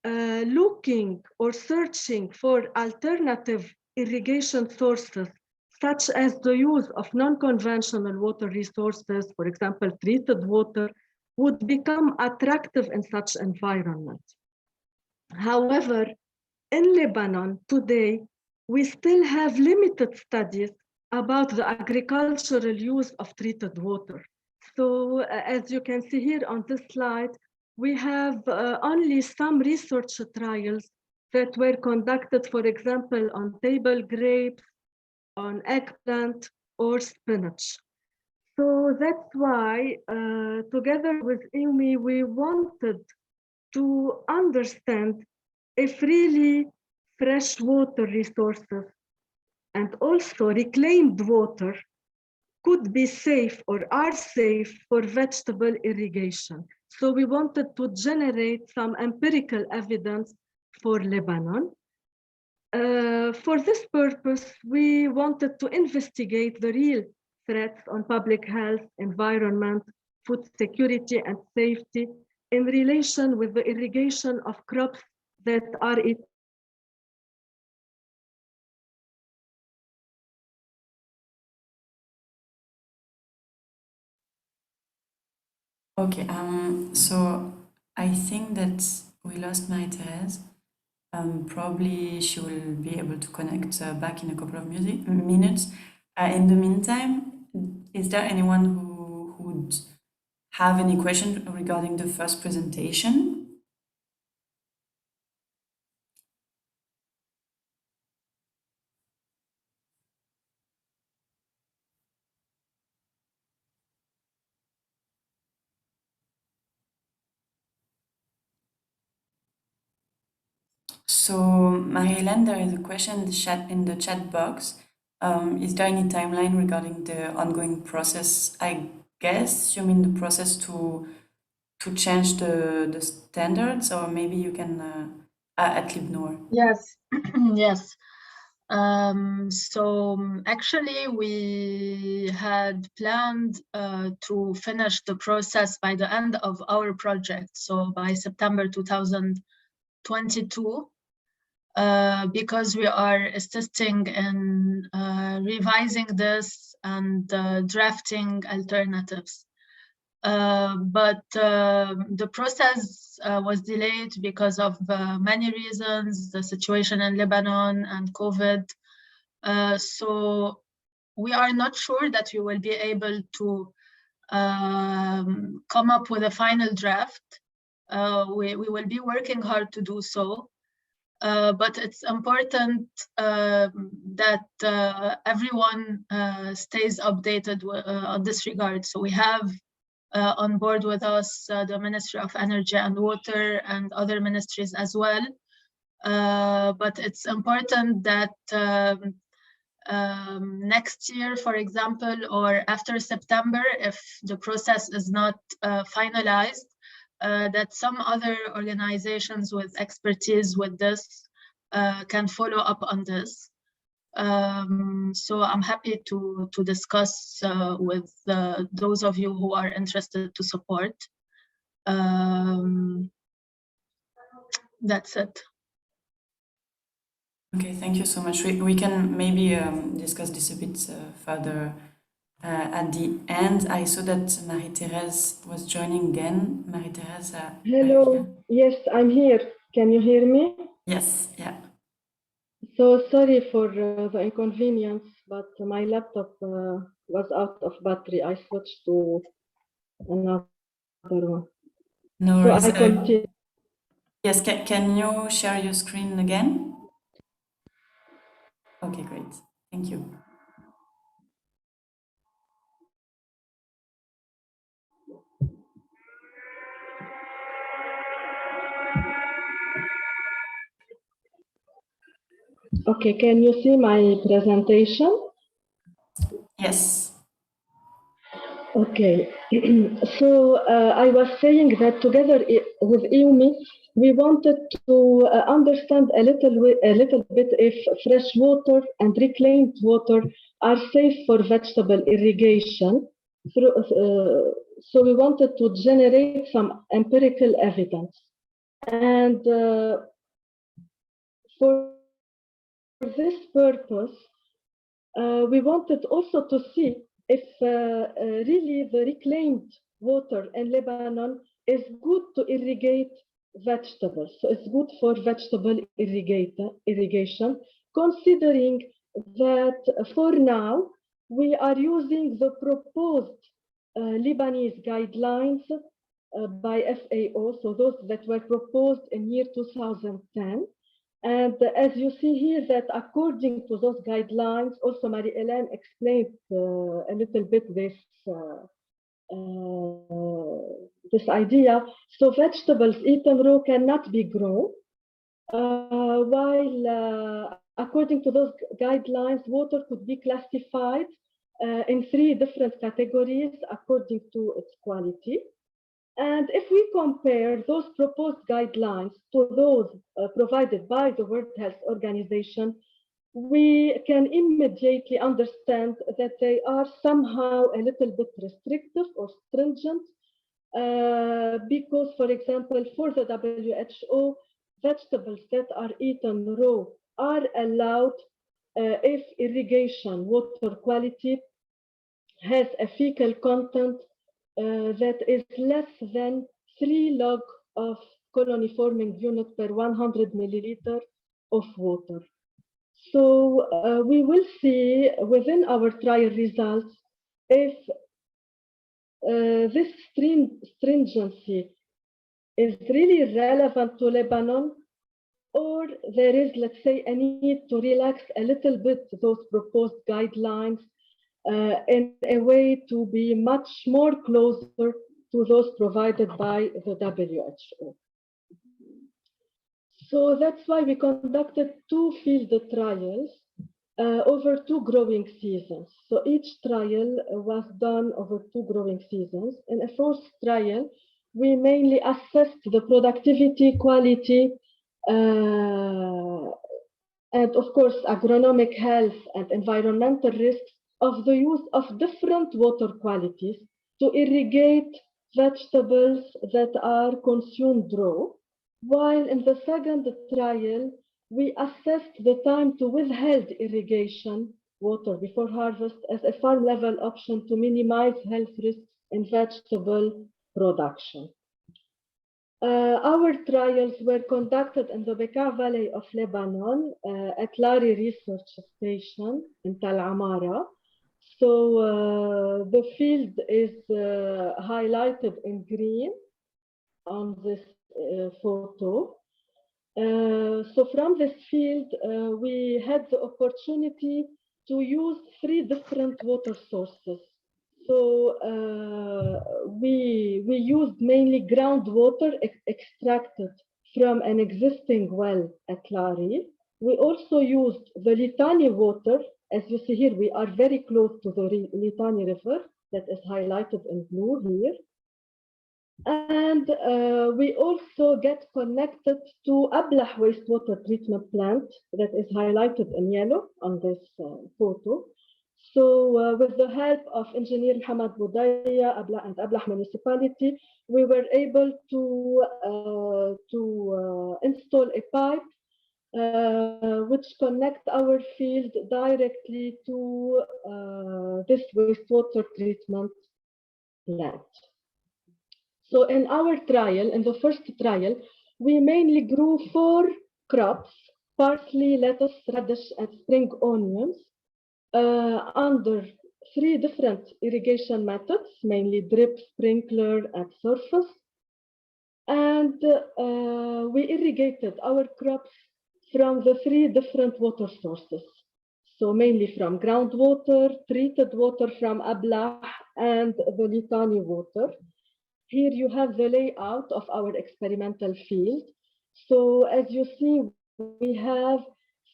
looking or searching for alternative irrigation sources, such as the use of non-conventional water resources, for example, treated water, would become attractive in such environment. However, in Lebanon today, we still have limited studies about the agricultural use of treated water. So as you can see here on this slide, we have only some research trials that were conducted, for example, on table grapes, on eggplant, or spinach. So that's why, together with IWMI, we wanted to understand if really freshwater resources and also reclaimed water could be safe or are safe for vegetable irrigation. So we wanted to generate some empirical evidence for Lebanon. For this purpose, we wanted to investigate the real threats on public health, environment, food security, and safety in relation with the irrigation of crops that are
Okay, so I think that we lost Marie-Thérèse. Probably she will be able to connect back in a couple of minutes. In the meantime, is there anyone who would have any question regarding the first presentation? So, Marie-Hélène, there is a question in the chat box. Is there any timeline regarding the ongoing process? I guess you mean the process to change the standards, or maybe you can at Libnor.
Yes, yes. So actually, we had planned to finish the process by the end of our project, so by September 2022, because we are assisting in revising this and drafting alternatives. But the process was delayed because of many reasons, the situation in Lebanon and COVID. So we are not sure that we will be able to come up with a final draft. We will be working hard to do so. But it's important that everyone stays updated on this regard. So we have on board with us the Ministry of Energy and Water and other ministries as well. But it's important that next year, for example, or after September, if the process is not finalized, that some other organizations with expertise with this can follow up on this. So I'm happy to discuss with those of you who are interested to support. That's it.
Okay, thank you so much. We can maybe discuss this a bit further at the end. I saw that Marie-Thérèse was joining again. Marie-Thérèse.
Hello. Yes, I'm here. Can you hear me?
Yes, yeah.
So sorry for the inconvenience, but my laptop was out of battery. I switched to another one.
No
so
worries.
I continue.
Yes, can you share your screen again? Okay, great. Thank you.
Okay, can you see my presentation?
Yes.
Okay, so I was saying that together with IWMI, we wanted to understand a little bit if fresh water and reclaimed water are safe for vegetable irrigation. So we wanted to generate some empirical evidence. And for this purpose, we wanted also to see if really the reclaimed water in Lebanon is good to irrigate vegetables. So it's good for vegetable irrigation considering that for now, we are using the proposed Lebanese guidelines by FAO, so those that were proposed in year 2010. And as you see here, that according to those guidelines, also Marie-Hélène explained a little bit this idea. So vegetables eaten raw cannot be grown, while according to those guidelines, water could be classified in 3 different categories according to its quality. And if we compare those proposed guidelines to those provided by the World Health Organization, we can immediately understand that they are somehow a little bit restrictive or stringent, because, for example, for the WHO, vegetables that are eaten raw are allowed if irrigation water quality has a fecal content that is less than 3 log of colony forming unit per 100 milliliter of water. So we will see within our trial results if this stringency is really relevant to Lebanon, or there is, let's say, a need to relax a little bit those proposed guidelines in a way to be much more closer to those provided by the WHO. So that's why we conducted 2 field trials over 2 growing seasons. So each trial was done over 2 growing seasons. In a first trial, we mainly assessed the productivity, quality, and of course, agronomic health and environmental risks of the use of different water qualities to irrigate vegetables that are consumed raw. While in the second trial, we assessed the time to withheld irrigation water before harvest as a farm level option to minimize health risks in vegetable production. Our trials were conducted in the Bekaa Valley of Lebanon at LARI Research Station in Tal Amara. So the field is highlighted in green on this photo. So from this field, we had the opportunity to use 3 different water sources. So we used mainly groundwater extracted from an existing well at LARI. We also used the Litani water. As you see here, we are very close to the Litani River that is highlighted in blue here. And we also get connected to Ablah wastewater treatment plant that is highlighted in yellow on this photo. So with the help of engineer Mohamed Boudaya, Ablah and Ablah municipality, we were able to install a pipe which connect our field directly to this wastewater treatment plant. So in our trial, in the first trial, we mainly grew 4 crops, parsley, lettuce, radish, and spring onions, under 3 different irrigation methods, mainly drip, sprinkler, and surface. And we irrigated our crops from the 3 different water sources. So mainly from groundwater, treated water from Ablah, and the Litani water. Here you have the layout of our experimental field. So as you see, we have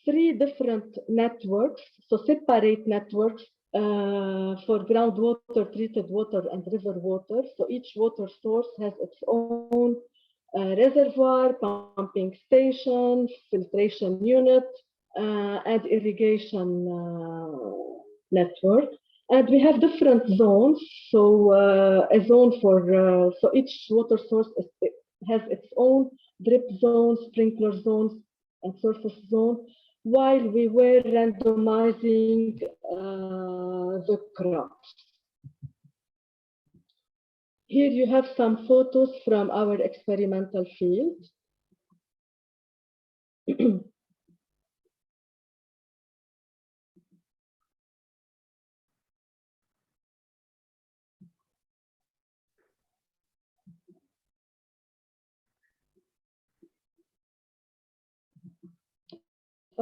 3 different networks, so separate networks for groundwater, treated water, and river water. So each water source has its own reservoir, pumping station, filtration unit, and irrigation network. And we have different zones. So a zone for, so each water source has its own drip zone, sprinkler zones, and surface zone, while we were randomizing the crops. Here you have some photos from our experimental field.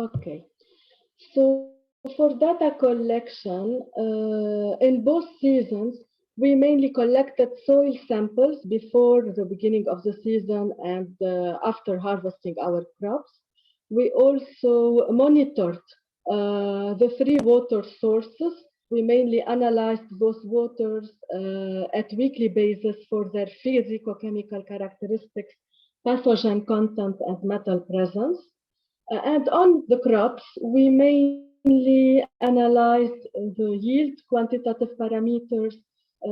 Okay. So for data collection, in both seasons, we mainly collected soil samples before the beginning of the season and after harvesting our crops. We also monitored the 3 water sources. We mainly analyzed those waters at weekly basis for their physicochemical characteristics, pathogen content, and metal presence. And on the crops, we mainly analyzed the yield quantitative parameters,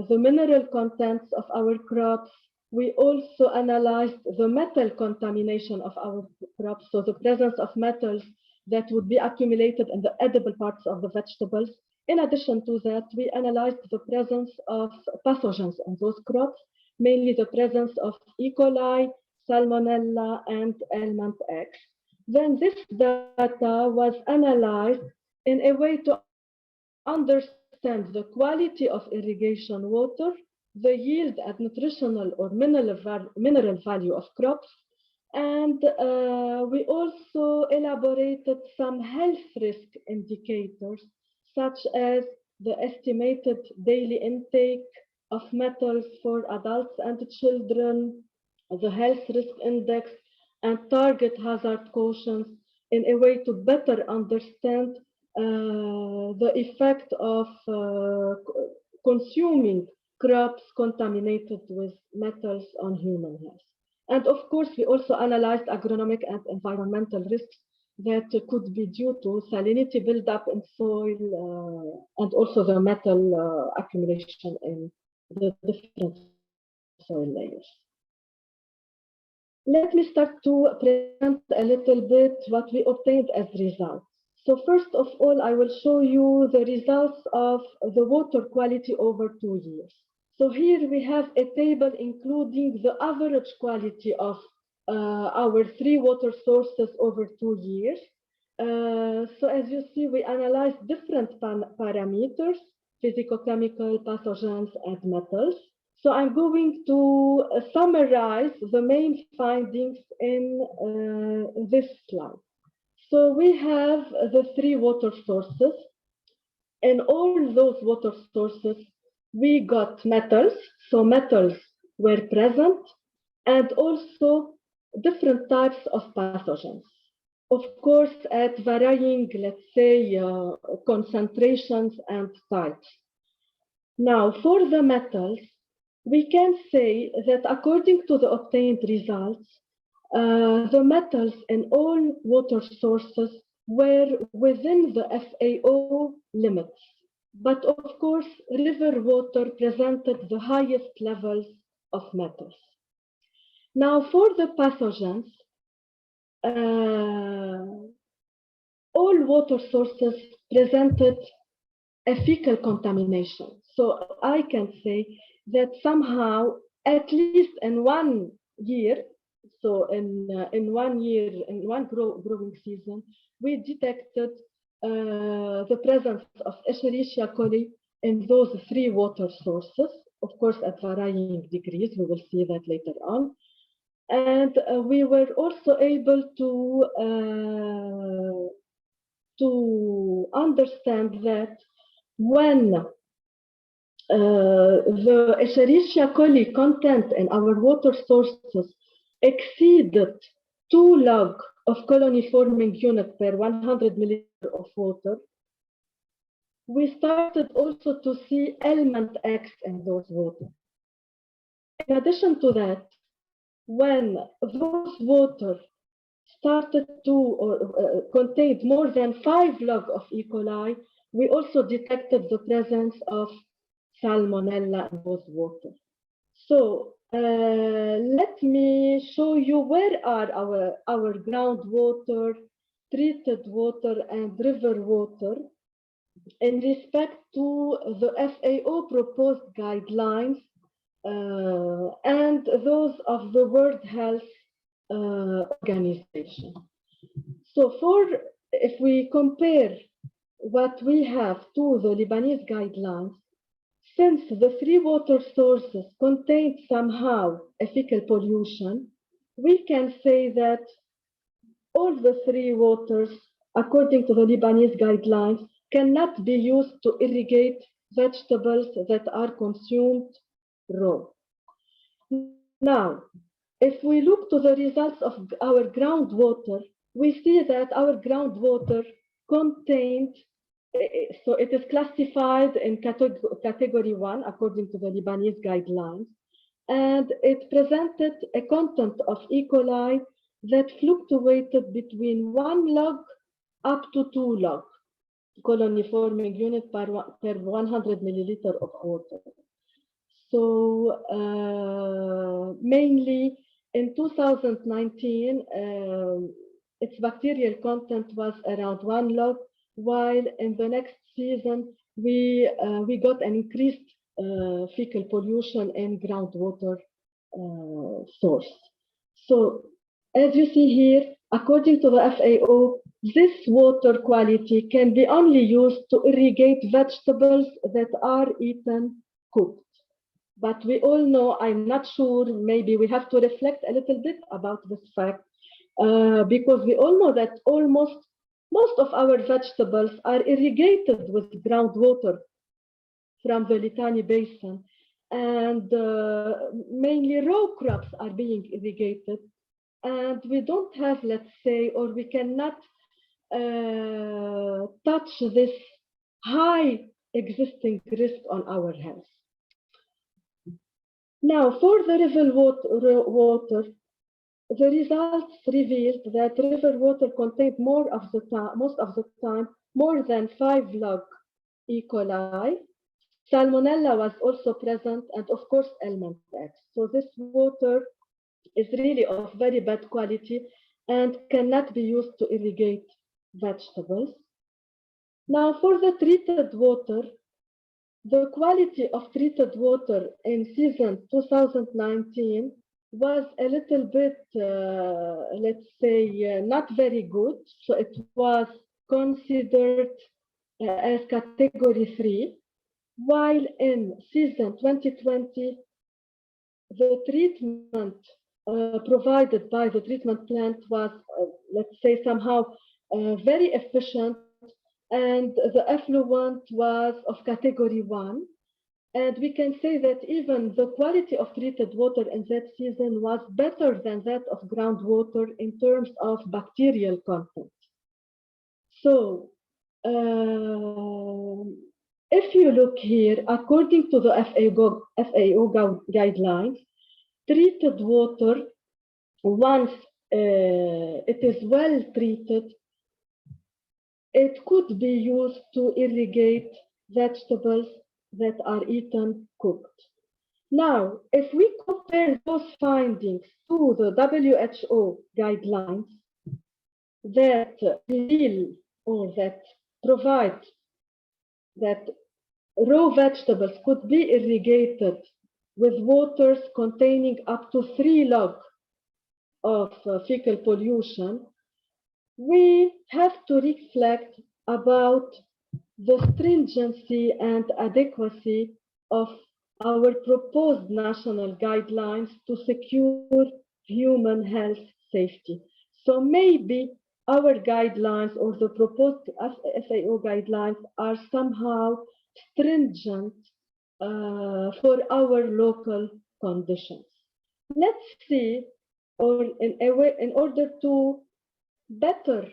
the mineral contents of our crops. We also analyzed the metal contamination of our crops, so the presence of metals that would be accumulated in the edible parts of the vegetables. In addition to that, we analyzed the presence of pathogens in those crops, mainly the presence of E. coli, Salmonella, and Element X. Then this data was analyzed in a way to understand the quality of irrigation water, the yield and nutritional or mineral value of crops, and we also elaborated some health risk indicators, such as the estimated daily intake of metals for adults and children, the health risk index, and target hazard quotients in a way to better understand the effect of consuming crops contaminated with metals on human health. And of course, we also analyzed agronomic and environmental risks that could be due to salinity buildup in soil and also the metal accumulation in the different soil layers. Let me start to present a little bit what we obtained as results. So first of all, I will show you the results of the water quality over 2 years. So here we have a table including the average quality of our 3 water sources over 2 years. So as you see, we analyzed different parameters, physicochemical, pathogens, and metals. So I'm going to summarize the main findings in this slide. So we have the 3 water sources. In all those water sources, we got metals. So metals were present, and also different types of pathogens. Of course, at varying, let's say, concentrations and types. Now, for the metals, we can say that according to the obtained results, the metals in all water sources were within the FAO limits. But of course, river water presented the highest levels of metals. Now, for the pathogens, all water sources presented a fecal contamination. So I can say that somehow, at least in 1 year, so in 1 year, in one growing season, we detected the presence of Escherichia coli in those 3 water sources, of course at varying degrees. We will see that later on. And we were also able to understand that when the Escherichia coli content in our water sources exceeded 2 log of colony forming unit per 100 milliliter of water, we started also to see element X in those water. In addition to that, when those water started to or contained more than 5 log of E. coli, we also detected the presence of Salmonella in those water. So let me show you where are our groundwater, treated water, and river water in respect to the FAO proposed guidelines and those of the World Health Organization. So if we compare what we have to the Lebanese guidelines, since the 3 water sources contained somehow a fecal pollution, we can say that all the 3 waters according to the Lebanese guidelines, cannot be used to irrigate vegetables that are consumed raw. Now, if we look to the results of our groundwater, we see that our groundwater contained, so it is classified in category 1 according to the Lebanese guidelines, and it presented a content of E. coli that fluctuated between 1 log up to 2 log colony forming unit per 100 milliliter of water. So mainly in 2019, its bacterial content was around 1 log, while in the next season we got an increased fecal pollution in groundwater source. So as you see here, according to the FAO, this water quality can be only used to irrigate vegetables that are eaten cooked. But we all know, I'm not sure, maybe we have to reflect a little bit about this fact, because we all know that most of our vegetables are irrigated with groundwater from the Litani Basin, and mainly raw crops are being irrigated, and we don't have, let's say, or we cannot touch this high existing risk on our health. Now, for the river water, the results revealed that river water contained most of the time, more than 5 log E. coli. Salmonella was also present, and of course, Elmentex. So this water is really of very bad quality and cannot be used to irrigate vegetables. Now, for the treated water, the quality of treated water in season 2019 was a little bit, let's say, not very good. So it was considered as category 3, while in season 2020, the treatment provided by the treatment plant was, let's say, somehow very efficient, and the effluent was of category 1. And we can say that even the quality of treated water in that season was better than that of groundwater in terms of bacterial content. So if you look here, according to the FAO guidelines, treated water, once it is well treated, it could be used to irrigate vegetables that are eaten cooked. Now, if we compare those findings to the WHO guidelines that reveal or that provide that raw vegetables could be irrigated with waters containing up to 3 log of fecal pollution, we have to reflect about the stringency and adequacy of our proposed national guidelines to secure human health safety. So maybe our guidelines or the proposed FAO guidelines are somehow stringent for our local conditions. Let's see, or in order to better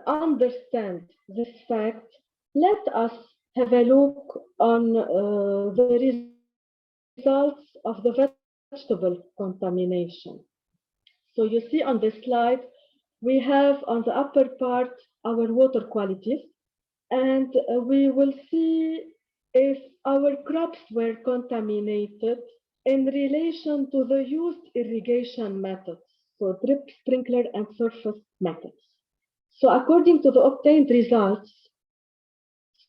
understand this fact, let us have a look on the results of the vegetable contamination. So you see on this slide, we have on the upper part our water qualities, and we will see if our crops were contaminated in relation to the used irrigation methods, so drip, sprinkler, and surface methods. So according to the obtained results,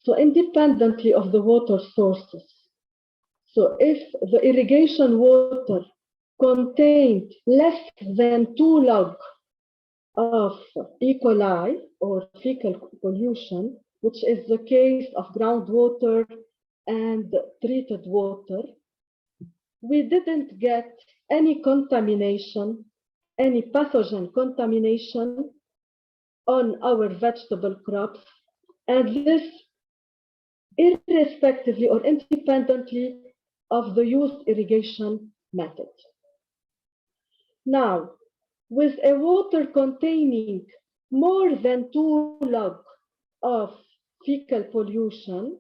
so independently of the water sources, so if the irrigation water contained less than 2 log of E. coli or fecal pollution, which is the case of groundwater and treated water, we didn't get any contamination, any pathogen contamination on our vegetable crops, and this irrespectively or independently of the used irrigation method. Now, with a water containing more than 2 log of fecal pollution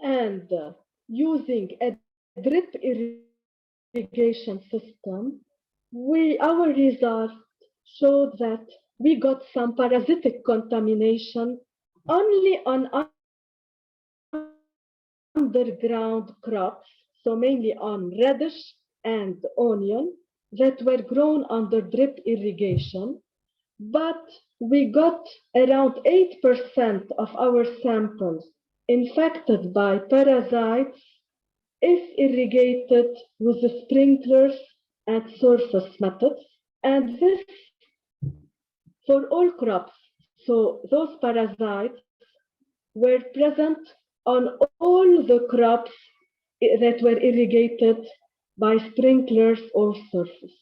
and using a drip irrigation system, our results showed that we got some parasitic contamination only on underground crops, so mainly on radish and onion that were grown under drip irrigation, but we got around 8% of our samples infected by parasites if irrigated with the sprinklers and surface methods, and this for all crops. So those parasites were present on all the crops that were irrigated by sprinklers or surface.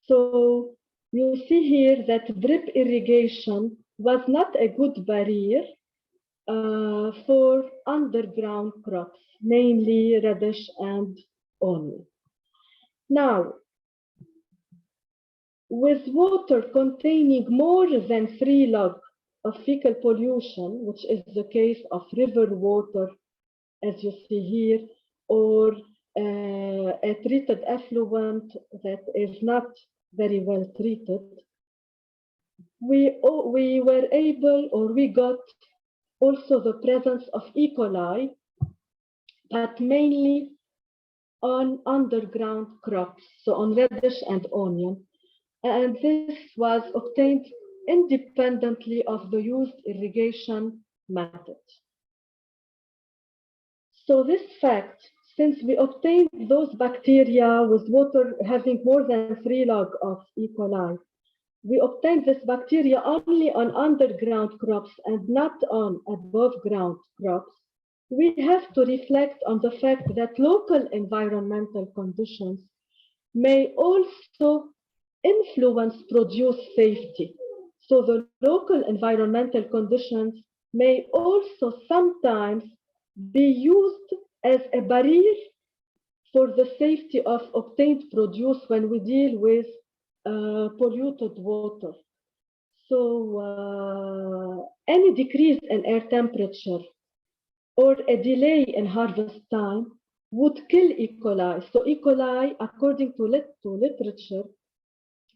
So you see here that drip irrigation was not a good barrier for underground crops, mainly radish and onion. Now, with water containing more than 3 log of fecal pollution, which is the case of river water, as you see here, or a treated effluent that is not very well treated, we were able, or we got also the presence of E. coli, but mainly on underground crops, so on radish and onion. And this was obtained independently of the used irrigation method. So this fact, since we obtained those bacteria with water having more than 3 log of E. coli, we obtained this bacteria only on underground crops and not on above ground crops. We have to reflect on the fact that local environmental conditions may also influence produce safety. So the local environmental conditions may also sometimes be used as a barrier for the safety of obtained produce when we deal with polluted water. So any decrease in air temperature or a delay in harvest time would kill E. coli. So E. coli, according to literature,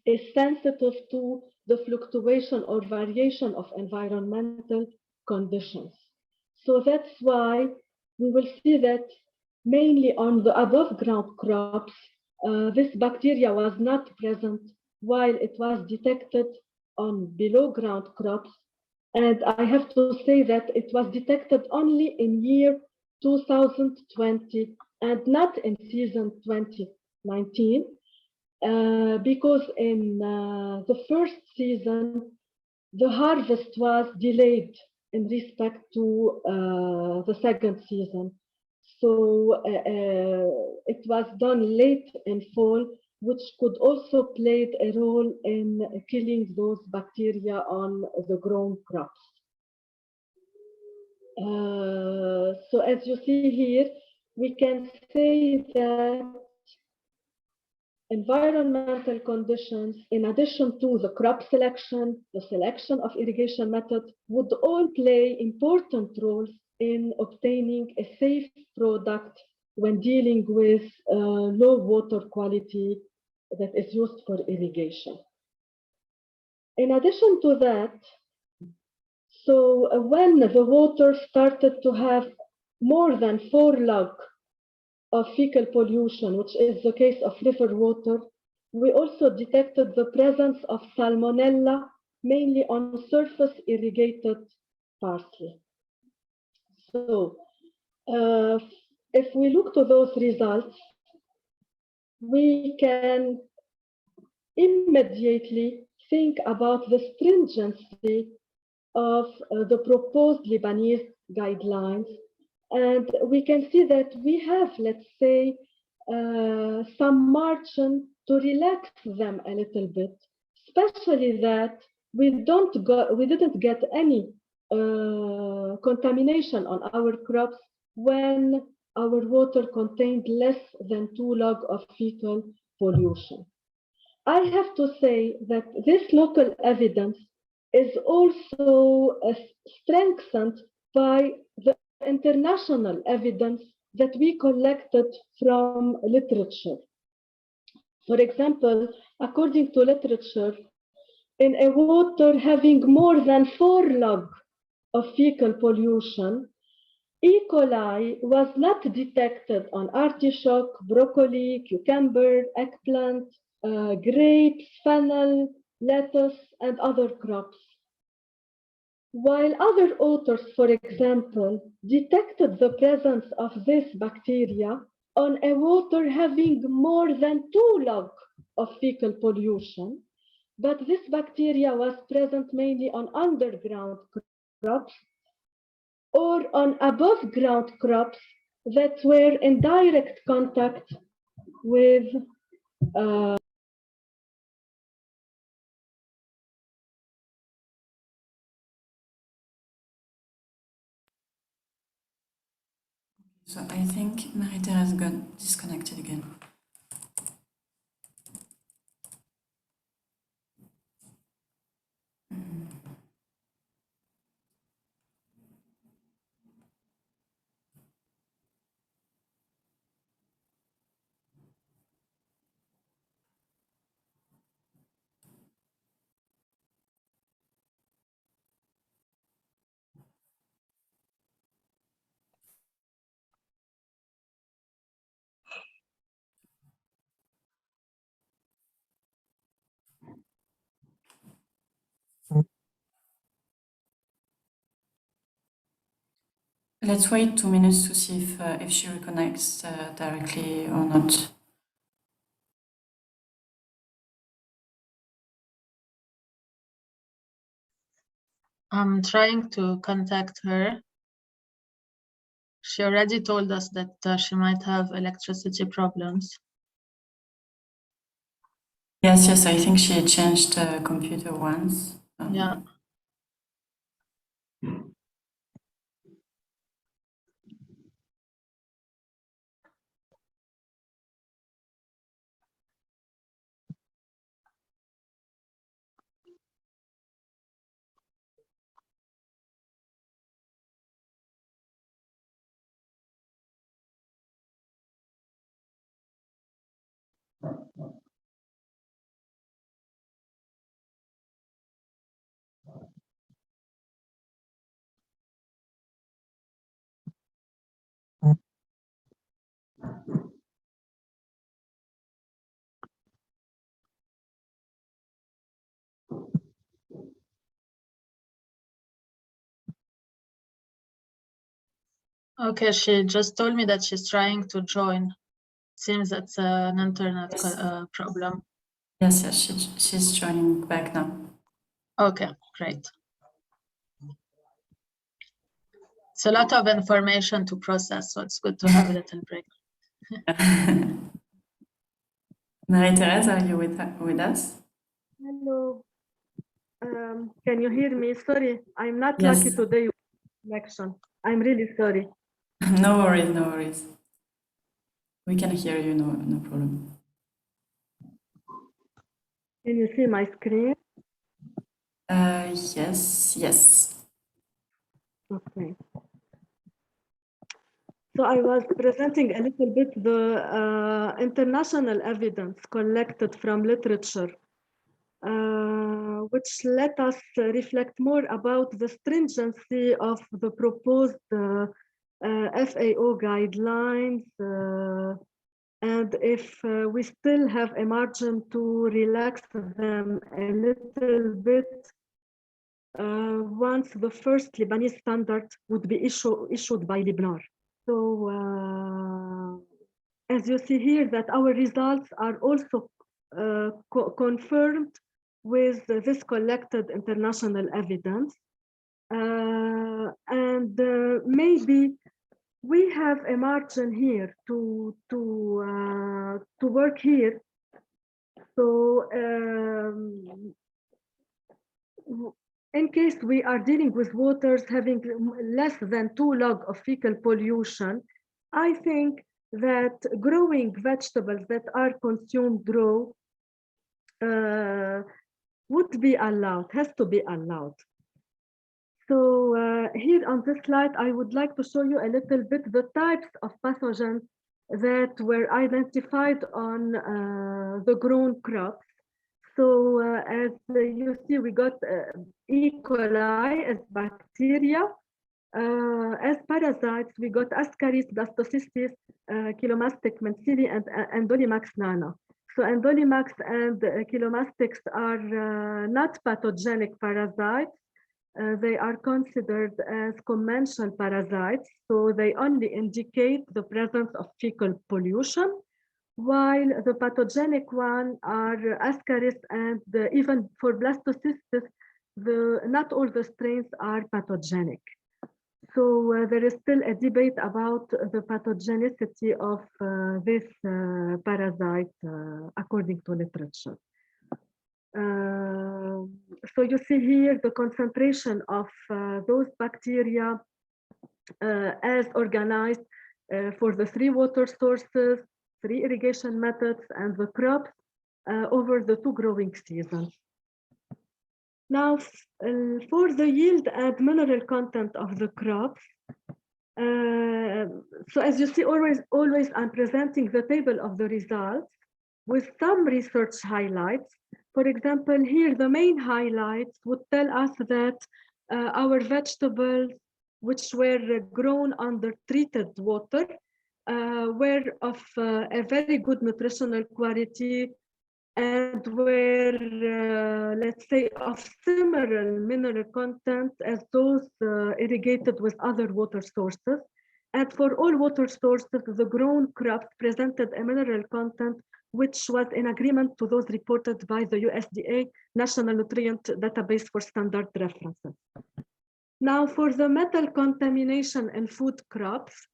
is sensitive to the fluctuation or variation of environmental conditions. So that's why we will see that mainly on the above ground crops, this bacteria was not present while it was detected on below ground crops. And I have to say that it was detected only in year 2020 and not in season 2019, because in the first season, the harvest was delayed in respect to the second season. So it was done late in fall, which could also played a role in killing those bacteria on the grown crops. So as you see here, we can say that environmental conditions, in addition to the crop selection, the selection of irrigation method, would all play important roles in obtaining a safe product when dealing with low water quality that is used for irrigation. In addition to that, so when the water started to have more than 4 log of fecal pollution, which is the case of river water, we also detected the presence of salmonella, mainly on surface irrigated parsley. So if we look to those results, we can immediately think about the stringency of the proposed Lebanese guidelines. And we can see that we have, let's say, some margin to relax them a little bit, especially that we didn't get any contamination on our crops when our water contained less than 2 log of fecal pollution. I have to say that this local evidence is also strengthened by the international evidence that we collected from literature. For example, according to literature, in a water having more than 4 log of fecal pollution, E. coli was not detected on artichoke, broccoli, cucumber, eggplant, grapes, fennel, lettuce, and other crops. While other authors, for example, detected the presence of this bacteria on a water having more than 2 log of fecal pollution, but this bacteria was present mainly on underground crops or on above ground crops that were in direct contact with
So I think Marie-Thérèse got disconnected again. Let's wait 2 minutes to see if she reconnects directly or not.
I'm trying to contact her. She already told us that she might have electricity problems.
Yes, I think she changed the computer once.
Yeah. Okay, she just told me that she's trying to join. Seems that's an internet problem.
Yes, she's joining back now.
Okay, great. It's a lot of information to process, so it's good to have a little break.
Marie-Thérèse, are you with us?
Hello. Can you hear me? Sorry, I'm not
Yes.
lucky today with connection. I'm really sorry.
No worries, no worries. We can hear you, no problem.
Can you see my screen?
Yes.
Okay. So I was presenting a little bit the international evidence collected from literature, which let us reflect more about the stringency of the proposed FAO guidelines, and if we still have a margin to relax them a little bit once the first Lebanese standard would be issued by Lebanon. So as you see here, that our results are also confirmed with this collected international evidence. And maybe we have a margin here to work here. So in case we are dealing with waters having less than 2 log of fecal pollution, I think that growing vegetables that are consumed raw would be allowed, has to be allowed. So here on this slide, I would like to show you a little bit the types of pathogens that were identified on the grown crops. So as you see, we got E. coli as bacteria. As parasites, we got Ascaris, Blastocystis, Chilomastic mentili, and Dolimax nana. So Endolimax and Chilomastics are not pathogenic parasites. They are considered as commensal parasites, so they only indicate the presence of fecal pollution, while the pathogenic one are Ascaris, and even for Blastocystis, not all the strains are pathogenic. So there is still a debate about the pathogenicity of this parasite according to literature. So you see here the concentration of those bacteria as organized for the 3 water sources, 3 irrigation methods, and the crops over the 2 growing seasons. Now, for the yield and mineral content of the crops, so as you see, always I'm presenting the table of the results with some research highlights. For example, here the main highlights would tell us that our vegetables, which were grown under treated water, were of a very good nutritional quality and were, let's say, of similar mineral content as those irrigated with other water sources. And for all water sources, the grown crops presented a mineral content which was in agreement to those reported by the USDA National Nutrient Database for Standard References. Now, for the metal contamination in food crops,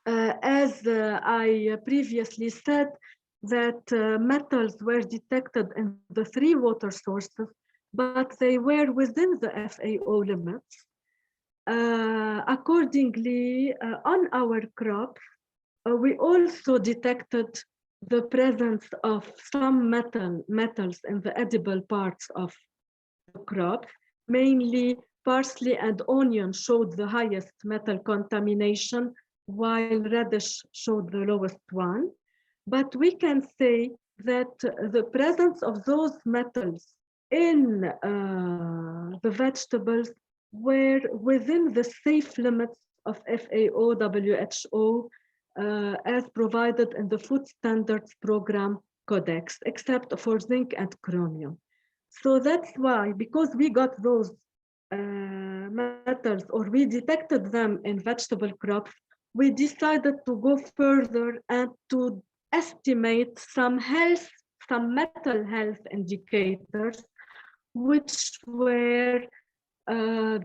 as I previously said, that metals were detected in the 3 water sources, but they were within the FAO limits. Accordingly, on our crops, we also detected the presence of some metals in the edible parts of the crops. Mainly parsley and onion showed the highest metal contamination, while radish showed the lowest one. But we can say that the presence of those metals in the vegetables were within the safe limits of FAO, WHO, as provided in the Food Standards Program Codex, except for zinc and chromium. So that's why, because we got those metals, or we detected them in vegetable crops, we decided to go further and to estimate some metal health indicators, which were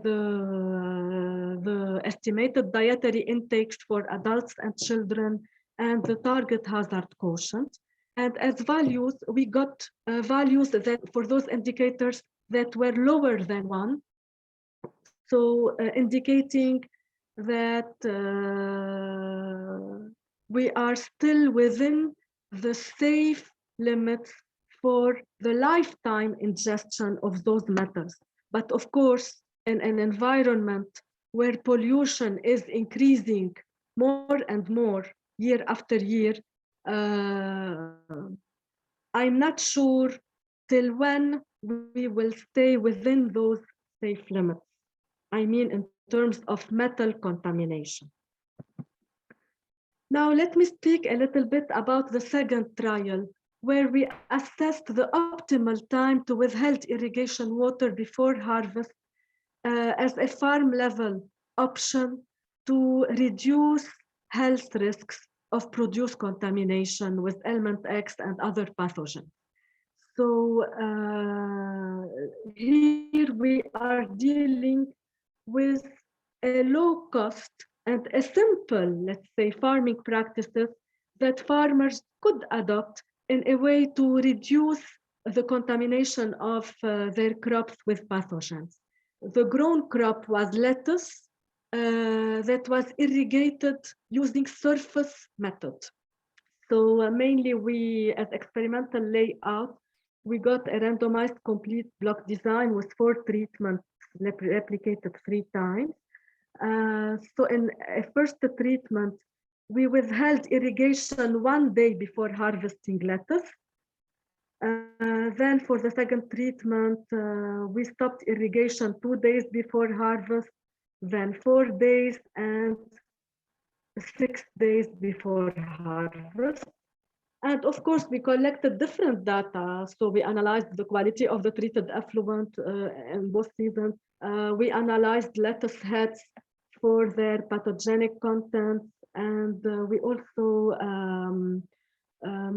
the estimated dietary intakes for adults and children and the target hazard quotient. And as values, we got values that for those indicators that were lower than 1. So indicating that we are still within the safe limits for the lifetime ingestion of those metals. But of course, in an environment where pollution is increasing more and more year after year, I'm not sure till when we will stay within those safe limits. I mean, in terms of metal contamination. Now, let me speak a little bit about the second trial, where we assessed the optimal time to withhold irrigation water before harvest as a farm level option to reduce health risks of produce contamination with element X and other pathogens. So here we are dealing with a low cost and a simple, let's say, farming practices that farmers could adopt in a way to reduce the contamination of their crops with pathogens. The grown crop was lettuce that was irrigated using surface method. So mainly we, as experimental layout, we got a randomized complete block design with 4 treatments replicated 3 times. So in a first treatment, we withheld irrigation 1 day before harvesting lettuce. Then for the second treatment, we stopped irrigation 2 days before harvest, then 4 days and 6 days before harvest. And of course, we collected different data. So we analyzed the quality of the treated effluent in both seasons. We analyzed lettuce heads for their pathogenic content. And we also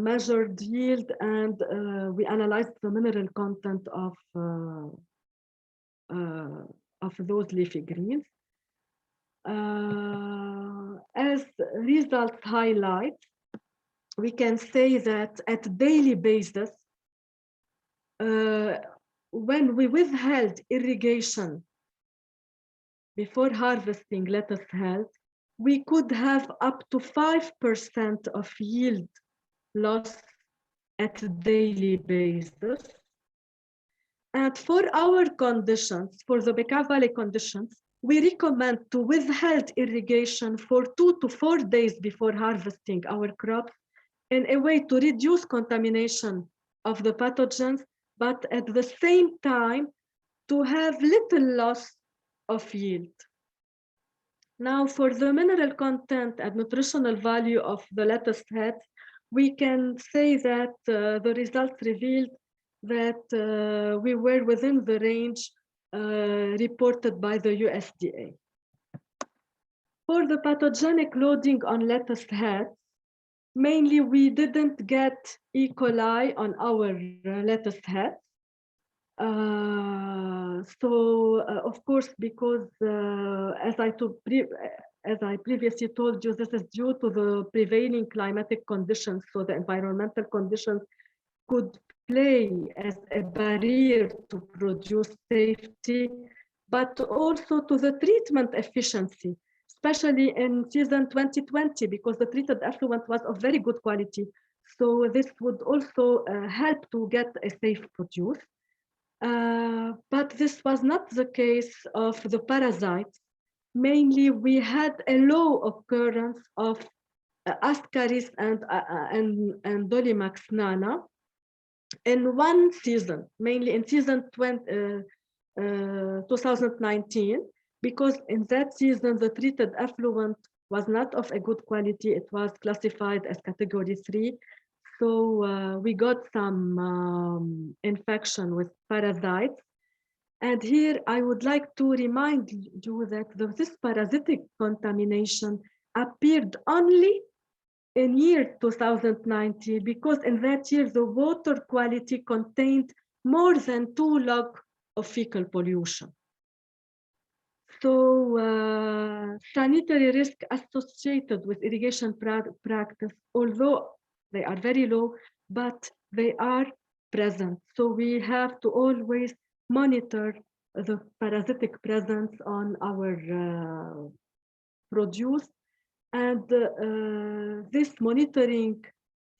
measured yield, and we analyzed the mineral content of those leafy greens. As results highlight, we can say that at daily basis, when we withheld irrigation before harvesting lettuce heads, we could have up to 5% of yield loss at a daily basis. And for our conditions, for the Bekaa Valley conditions, we recommend to withhold irrigation for 2 to 4 days before harvesting our crops in a way to reduce contamination of the pathogens, but at the same time to have little loss of yield. Now, for the mineral content and nutritional value of the lettuce heads, we can say that the results revealed that we were within the range reported by the USDA. For the pathogenic loading on lettuce heads, mainly we didn't get E. coli on our lettuce heads. Of course, because as I previously told you, this is due to the prevailing climatic conditions. So the environmental conditions could play as a barrier to produce safety, but also to the treatment efficiency, especially in season 2020, because the treated effluent was of very good quality. So this would also help to get a safe produce. But this was not the case of the parasites. Mainly, we had a low occurrence of Ascaris and Dolimax nana in one season, mainly in season 2019, because in that season, the treated effluent was not of a good quality. It was classified as category 3. So we got some infection with parasites. And here I would like to remind you that this parasitic contamination appeared only in year 2019, because in that year, the water quality contained more than 2 log of fecal pollution. So sanitary risk associated with irrigation practice, although they are very low, but they are present. So we have to always monitor the parasitic presence on our produce. And this monitoring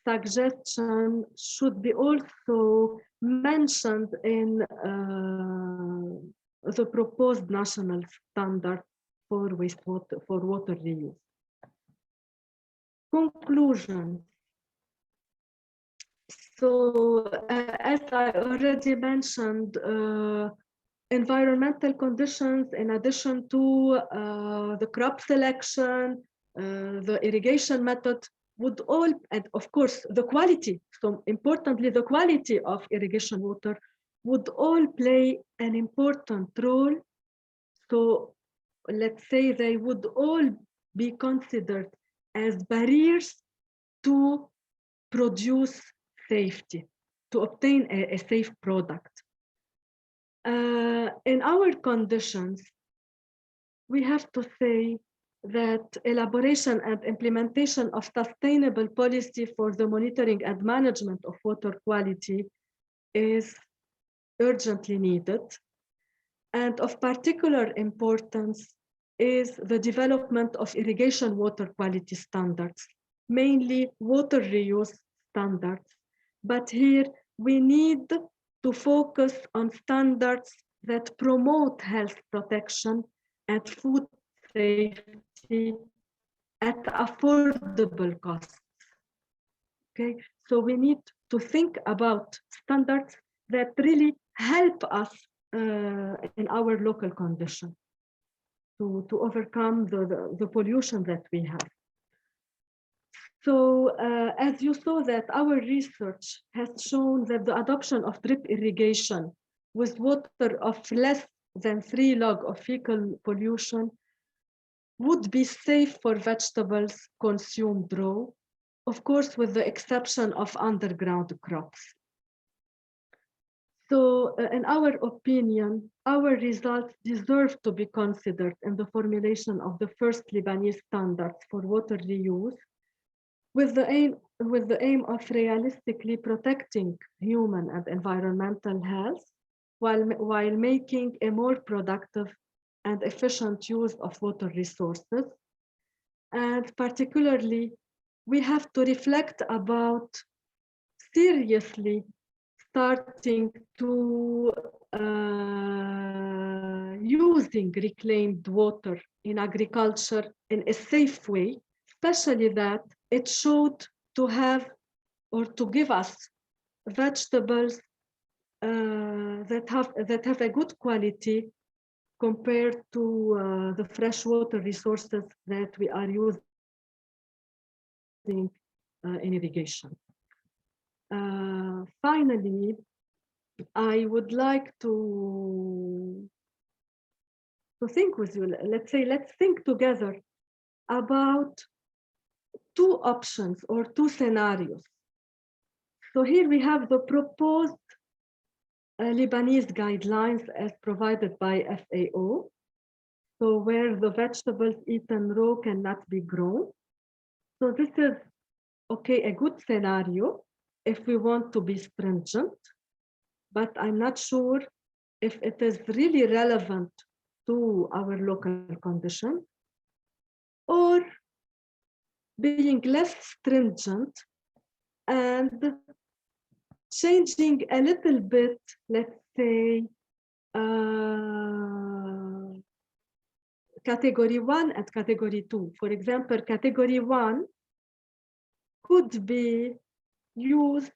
suggestion should be also mentioned in the proposed national standard for wastewater, for water reuse. Conclusion. So as I already mentioned, environmental conditions, in addition to the crop selection, the irrigation method, would all, and of course the quality, so importantly the quality of irrigation water, would all play an important role. So let's say they would all be considered as barriers to produce safety, to obtain a safe product. In our conditions, we have to say that elaboration and implementation of sustainable policy for the monitoring and management of water quality is urgently needed. And of particular importance is the development of irrigation water quality standards, mainly water reuse standards. But here we need to focus on standards that promote health protection and food safety at affordable costs. Okay, so we need to think about standards that really help us in our local condition to overcome the pollution that we have. So as you saw that our research has shown that the adoption of drip irrigation with water of less than 3 log of fecal pollution would be safe for vegetables consumed raw, of course, with the exception of underground crops. So in our opinion, our results deserve to be considered in the formulation of the first Lebanese standards for water reuse, with the aim of realistically protecting human and environmental health while making a more productive and efficient use of water resources. And particularly, we have to reflect about seriously starting to using reclaimed water in agriculture in a safe way, especially that it showed to have or to give us vegetables that have a good quality compared to the freshwater resources that we are using in irrigation. Finally, I would like to think with you. Let's think together about two options or two scenarios. So here we have the proposed Lebanese guidelines as provided by FAO. So where the vegetables eaten raw cannot be grown. So this is, okay, a good scenario if we want to be stringent, but I'm not sure if it is really relevant to our local condition, or being less stringent and changing a little bit, let's say, category 1 and category 2. For example, category 1 could be used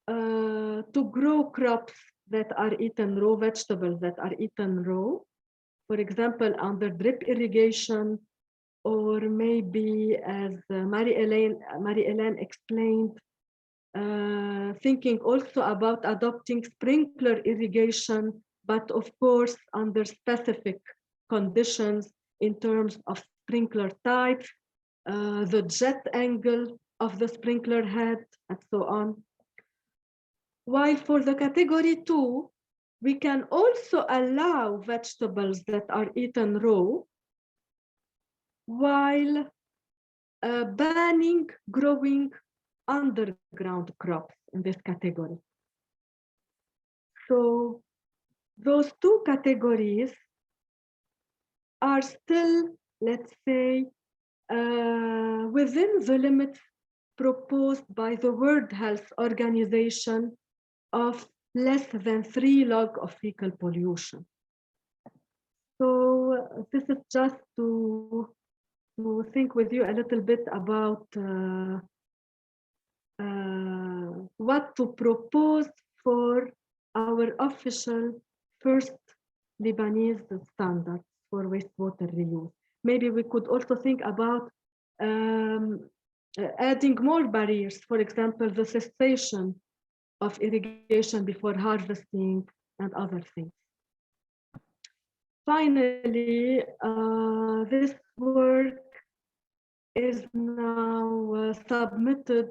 to grow crops that are eaten raw, vegetables that are eaten raw, for example, under drip irrigation, or maybe as Marie-Hélène explained, thinking also about adopting sprinkler irrigation, but of course under specific conditions in terms of sprinkler type, the jet angle of the sprinkler head, and so on. While for the category 2, we can also allow vegetables that are eaten raw, while banning growing underground crops in this category. So those two categories are still, let's say, within the limits proposed by the World Health Organization of less than 3 log of fecal pollution. So this is just to think with you a little bit about what to propose for our official first Lebanese standards for wastewater reuse. Maybe we could also think about adding more barriers, for example, the cessation of irrigation before harvesting and other things. Finally, this work is now submitted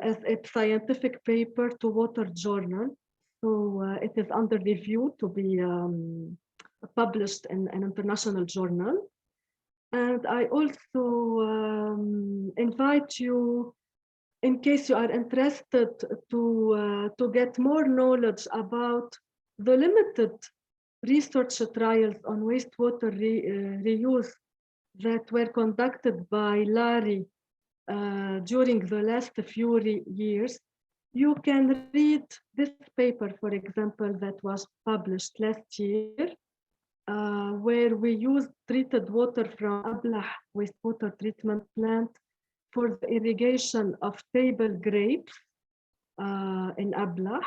as a scientific paper to Water Journal. So it is under review to be published in an international journal. And I also invite you in case you are interested to get more knowledge about the limited research trials on wastewater reuse that were conducted by LARI during the last few years, you can read this paper, for example, that was published last year, where we used treated water from Ablah wastewater treatment plant for the irrigation of table grapes in Ablah,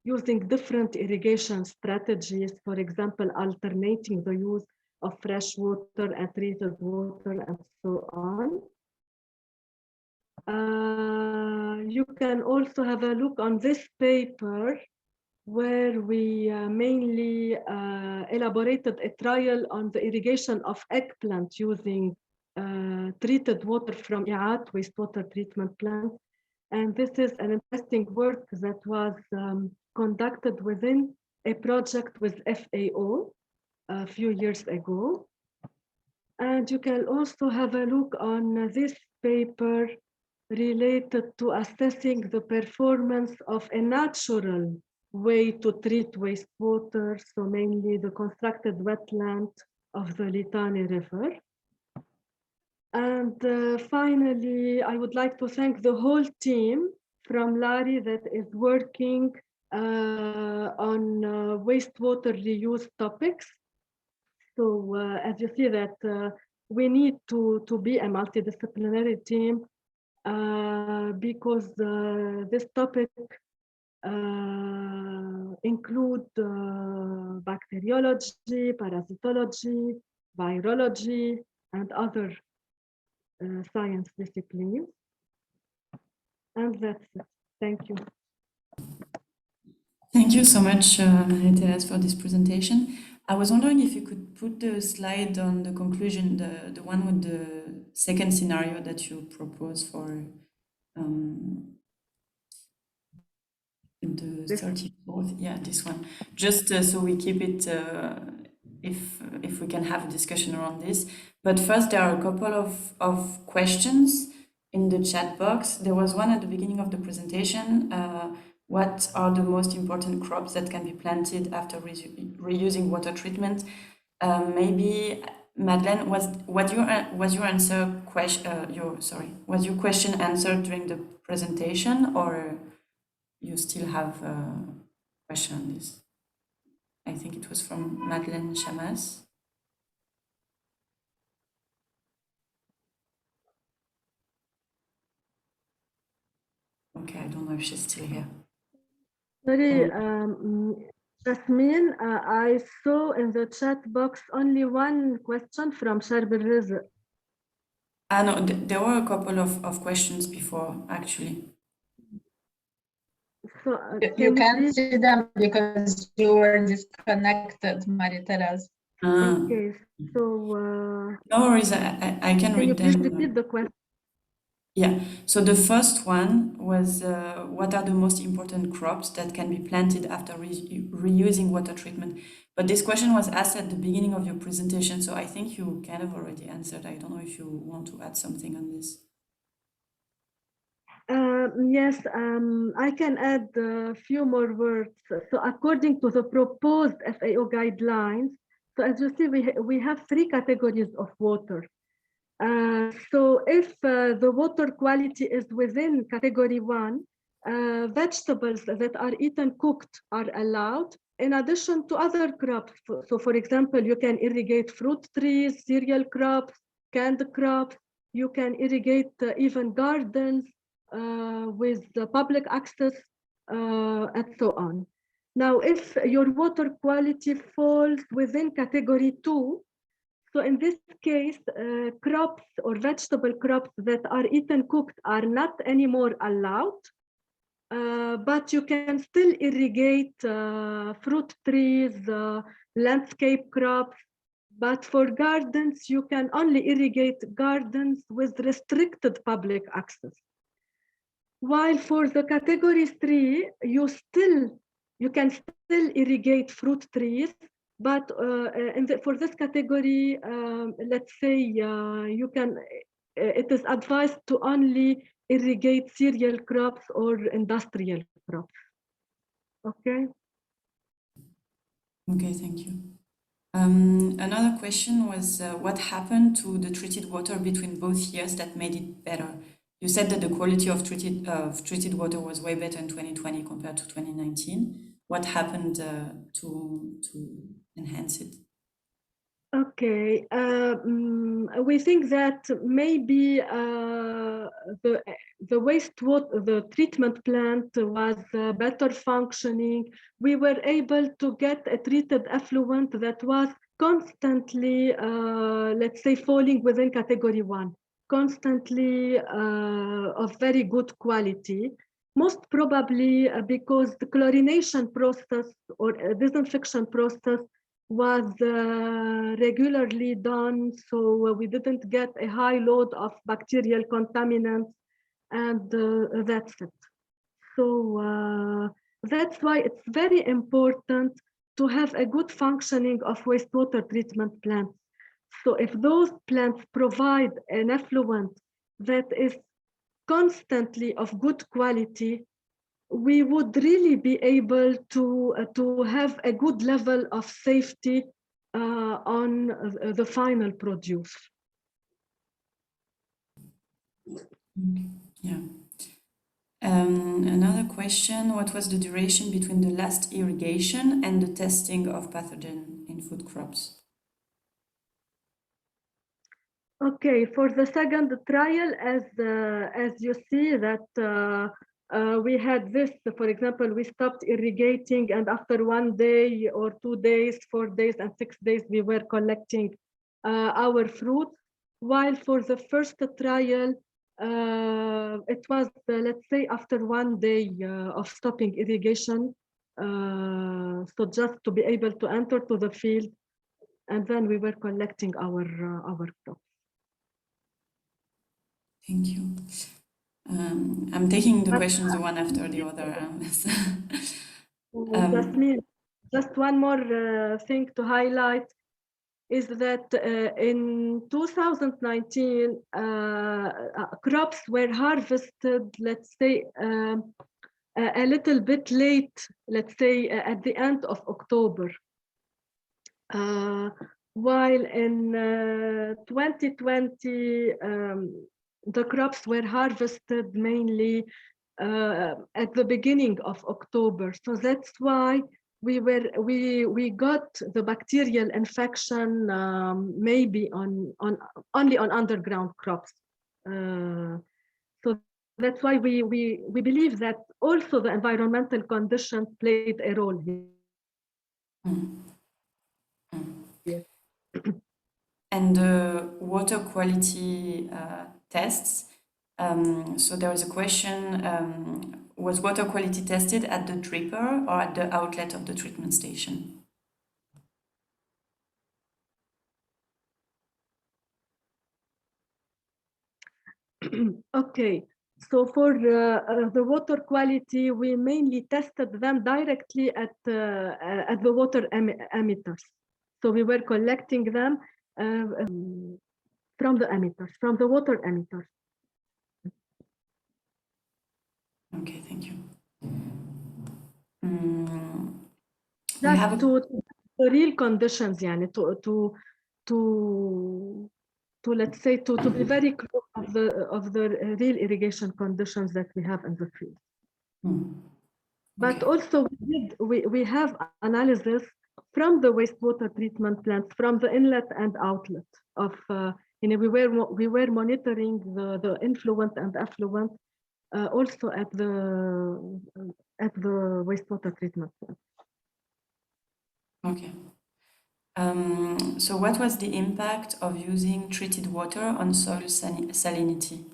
using different irrigation strategies, for example, alternating the use of fresh water and treated water and so on. You can also have a look on this paper where we mainly elaborated a trial on the irrigation of eggplant using treated water from I'at wastewater treatment plant. And this is an interesting work that was conducted within a project with FAO a few years ago. And you can also have a look on this paper related to assessing the performance of a natural way to treat wastewater, so mainly the constructed wetland of the Litani River. And finally, I would like to thank the whole team from LARI that is working on wastewater reuse topics. So as you see that we need to be a multidisciplinary team because this topic include bacteriology, parasitology, virology, and other science disciplines. And that's it. Thank you.
Thank you so much, Marie-Thérèse, for this presentation. I was wondering if you could put the slide on the conclusion, the one with the second scenario that you propose for the 34th, yeah, this one. Just so we keep it, if we can have a discussion around this. But first, there are a couple of questions in the chat box. There was one at the beginning of the presentation. What are the most important crops that can be planted after reusing water treatment? Maybe Madeleine, was your question answered during the presentation, or you still have a question on this? I think it was from Madeleine Chamas. Okay, I don't know if she's still here.
Sorry, Jasmine, I saw in the chat box only one question from Sharbil Rizq.
No, there were a couple of questions before, actually.
So,
you can't see them because you were disconnected, Marie-Thérèse.
Okay, so
no worries, I can read them.
Can you please repeat the question?
Yeah, so the first one was what are the most important crops that can be planted after reusing water treatment? But this question was asked at the beginning of your presentation, so I think you kind of already answered. I don't know if you want to add something on this.
Yes, I can add a few more words. So according to the proposed FAO guidelines, so as you see, we have three categories of water. So if the water quality is within category 1, vegetables that are eaten cooked are allowed, in addition to other crops. So for example, you can irrigate fruit trees, cereal crops, canned crops. You can irrigate even gardens with public access and so on. Now, if your water quality falls within category 2, so in this case, crops or vegetable crops that are eaten cooked are not anymore allowed, but you can still irrigate fruit trees, landscape crops. But for gardens, you can only irrigate gardens with restricted public access. While for the category 3, you can still irrigate fruit trees. But for this category, let's say it is advised to only irrigate cereal crops or industrial crops. Okay.
Okay, thank you. Another question was what happened to the treated water between both years that made it better? You said that the quality of treated water was way better in 2020 compared to 2019. What happened to enhance it?
Okay, we think that maybe the wastewater, the treatment plant was better functioning. We were able to get a treated effluent that was constantly, let's say, falling within category 1, constantly of very good quality. Most probably because the chlorination process or disinfection process was regularly done, so we didn't get a high load of bacterial contaminants, and that's it. So that's why it's very important to have a good functioning of wastewater treatment plants. So if those plants provide an effluent that is constantly of good quality, we would really be able to have a good level of safety on the final produce.
Yeah. Another question, what was the duration between the last irrigation and the testing of pathogen in food crops?
Okay, for the second trial, as you see that we had this, for example, we stopped irrigating, and after 1 day or 2 days, 4 days, and 6 days, we were collecting our fruit. While for the first trial, it was, let's say, after 1 day of stopping irrigation, so just to be able to enter to the field, and then we were collecting our crops.
Thank you. I'm taking the questions one after the other.
Just one more thing to highlight is that in 2019, crops were harvested, let's say, a little bit late, let's say at the end of October. While in 2020, the crops were harvested mainly at the beginning of October. So that's why we got the bacterial infection maybe only on underground crops. So that's why we believe that also the environmental conditions played a role here. Yes.
And the water quality tests. So there was a question, was water quality tested at the dripper or at the outlet of the treatment station?
Okay, so for the water quality, we mainly tested them directly at the water emitters. So we were collecting them from the emitters, from the water emitters.
Okay, thank you.
That's to the real conditions, yani, to let's say to be very close of the real irrigation conditions that we have in the field. But also we have analysis from the wastewater treatment plants, from the inlet and outlet of we were monitoring the influent and effluent also at the wastewater treatment plant.
Okay. So what was the impact of using treated water on soil salinity?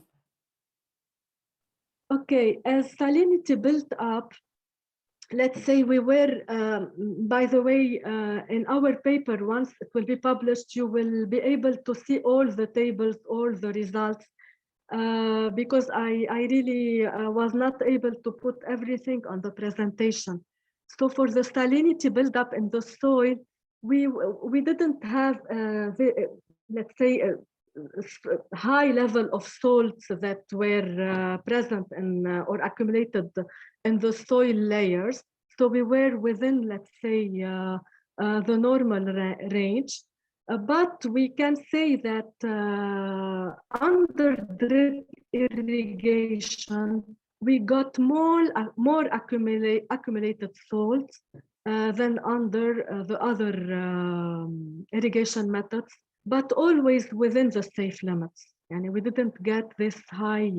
Okay, as salinity built up, let's say we were, by the way, in our paper, once it will be published, you will be able to see all the tables, all the results, because I really was not able to put everything on the presentation. So for the salinity buildup in the soil, we didn't have, let's say, high level of salts that were present in or accumulated in the soil layers. So we were within, let's say, the normal range. But we can say that under drip irrigation, we got more accumulated salts than under the other irrigation methods, but always within the safe limits. And we didn't get this high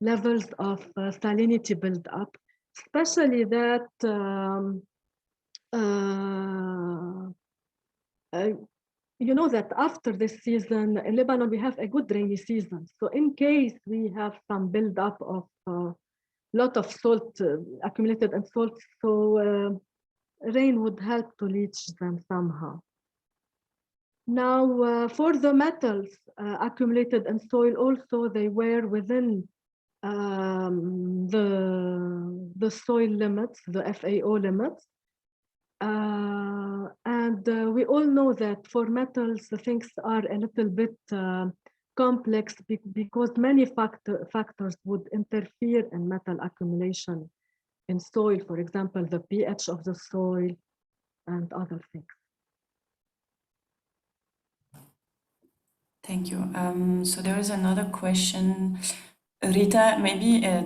levels of salinity build up, especially that you know that after this season in Lebanon, we have a good rainy season. So in case we have some build up of lot of salt accumulated in salt, so rain would help to leach them somehow. Now, for the metals accumulated in soil, also they were within the soil limits, the FAO limits. And we all know that for metals, things are a little bit complex because many factors would interfere in metal accumulation in soil, for example, the pH of the soil and other things.
Thank you. So there is another question. Rita, maybe, I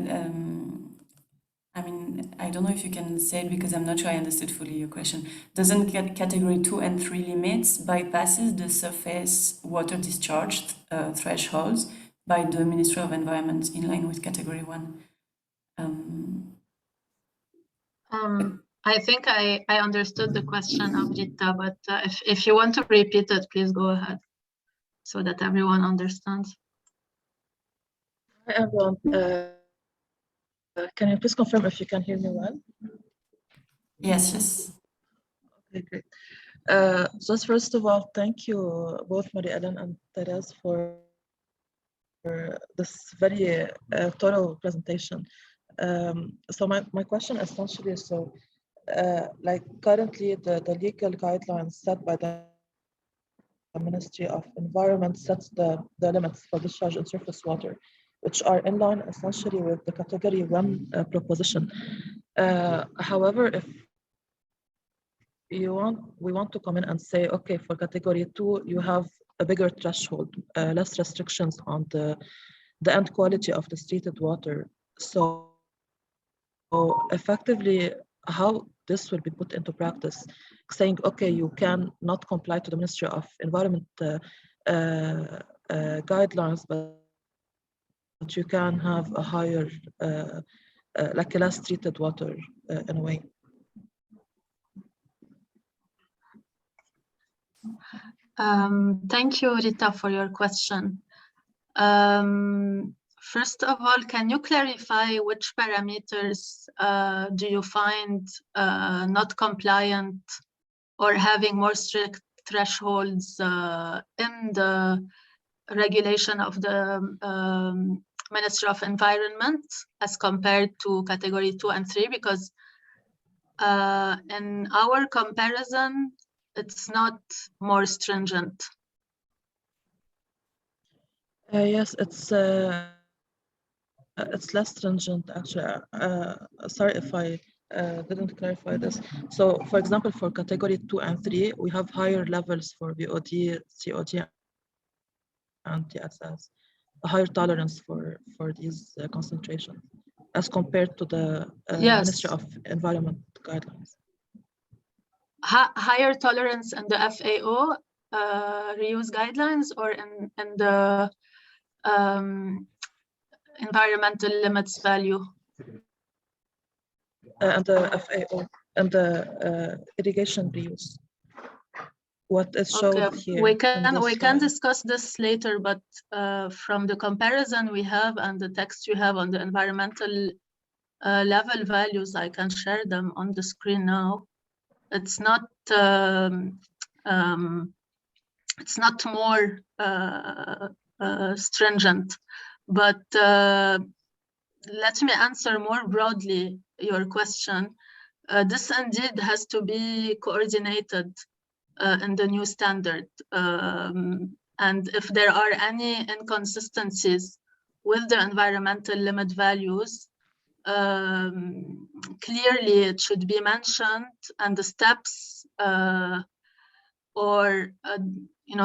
mean, I don't know if you can say it because I'm not sure I understood fully your question. Doesn't category 2 and 3 limits bypasses the surface water discharge thresholds by the Ministry of Environment in line with category 1?
I think I understood the question of Rita, but if you want to repeat it, please go ahead so that everyone understands.
Hi, everyone. Can you please confirm if you can hear me well?
Yes, yes.
Okay, great. Just first of all, thank you both Marie-Hélène and Thérèse for this very thorough presentation. So my question essentially is, so like currently the legal guidelines set by the Ministry of Environment sets the limits for discharge in surface water, which are in line essentially with the category 1 proposition. However, if we want to come in and say, okay, for category 2, you have a bigger threshold, less restrictions on the end quality of the treated water. So effectively, how this will be put into practice, saying, okay, you can not comply to the Ministry of Environment guidelines, but you can have a higher, like a less treated water in a way.
Thank you, Rita, for your question. First of all, can you clarify which parameters do you find not compliant or having more strict thresholds in the regulation of the Ministry of Environment as compared to category 2 and 3? Because in our comparison, it's not more stringent.
Yes, it's less stringent actually. Sorry if I didn't clarify this. So for example, for category 2 and 3, we have higher levels for VOD, COD, and TSS, a higher tolerance for these concentrations as compared to the
Yes.
Ministry of Environment guidelines.
Higher tolerance in the FAO reuse guidelines or in the environmental limits value?
And the FAO and the irrigation reuse. What is shown here.
We can discuss this later, but from the comparison we have and the text you have on the environmental level values, I can share them on the screen now. It's not more stringent, but let me answer more broadly your question. This indeed has to be coordinated in the new standard, And if there are any inconsistencies with the environmental limit values, clearly it should be mentioned, and the steps or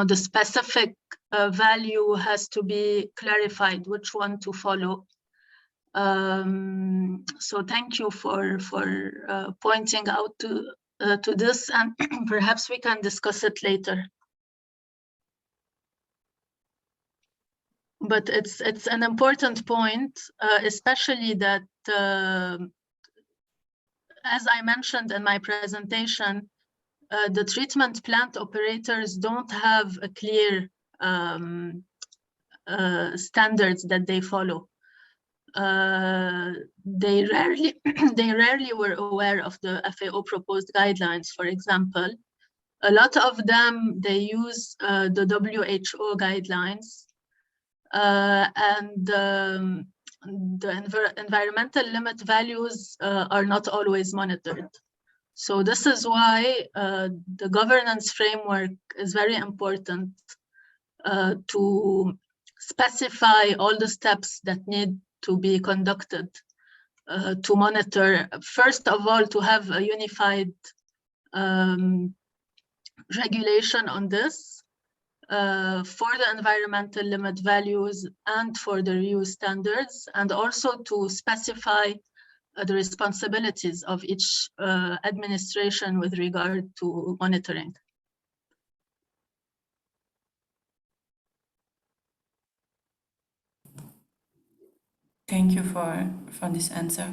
the specific value has to be clarified, which one to follow. So thank you for pointing out to this, and perhaps we can discuss it later. But it's an important point, especially that, as I mentioned in my presentation, the treatment plant operators don't have a clear standards that they follow. They rarely were aware of the FAO proposed guidelines. For example, a lot of them, they use the WHO guidelines, and the environmental limit values are not always monitored. So this is why the governance framework is very important to specify all the steps that need to be conducted to monitor. First of all, to have a unified regulation on this for the environmental limit values and for the reuse standards, and also to specify the responsibilities of each administration with regard to monitoring.
Thank you for this answer.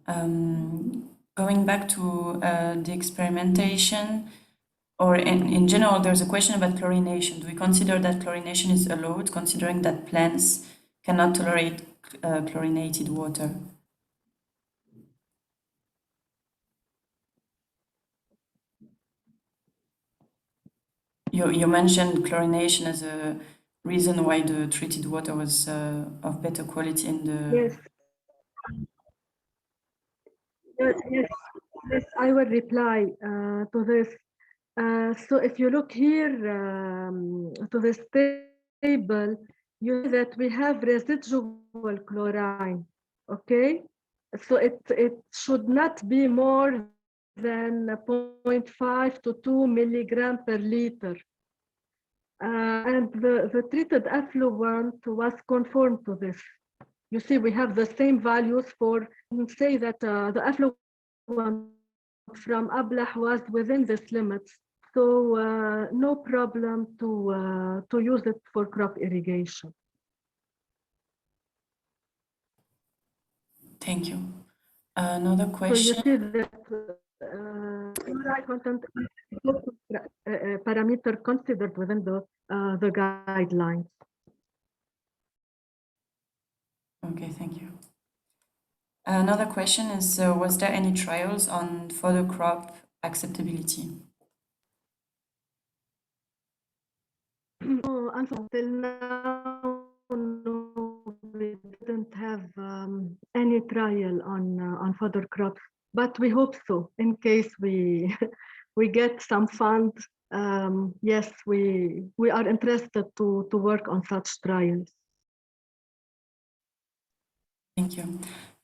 Going back to the experimentation, or in general, there's a question about chlorination. Do we consider that chlorination is allowed, considering that plants cannot tolerate chlorinated water? You mentioned chlorination as a reason why the treated water was of better quality in the...
Yes. Yes, I will reply to this. So if you look here to this table, you see that we have residual chlorine, okay? So it should not be more than 0.5 to 2 milligram per liter. And the treated effluent was conformed to this. You see, we have the same values for, say that the effluent from Ablah was within this limits. So no problem to use it for crop irrigation.
Thank you. Another question.
So you see that chloride content is a parameter considered within the guidelines.
Okay, thank you. Another question is, was there any trials on fodder crop acceptability?
No, until now, no, we didn't have any trial on fodder crops, but we hope so. In case we we get some fund, yes, we are interested to work on such trials.
Thank you.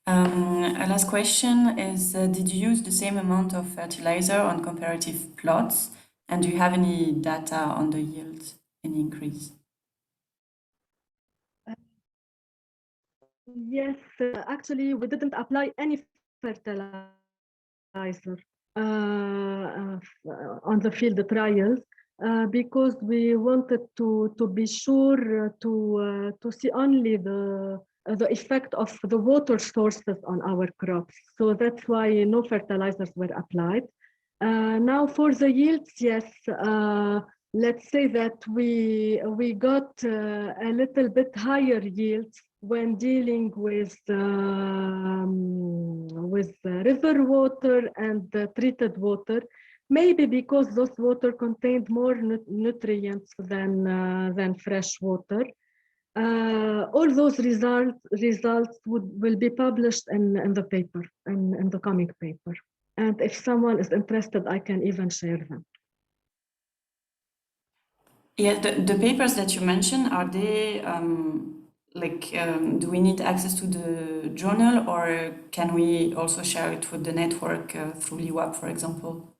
A last question is, did you use the same amount of fertilizer on comparative plots? And do you have any data on the yield, any increase?
Yes, actually, we didn't apply any fertilizer on the field trials because we wanted to be sure to see only the effect of the water sources on our crops. So that's why no fertilizers were applied. Now for the yields, yes, let's say that we got a little bit higher yields when dealing with river water and treated water, maybe because those water contained more nutrients than fresh water. All those results will be published in the paper, in the coming paper. And if someone is interested, I can even share them.
Yeah, the papers that you mentioned, are they do we need access to the journal, or can we also share it with the network through LEWAP, for example?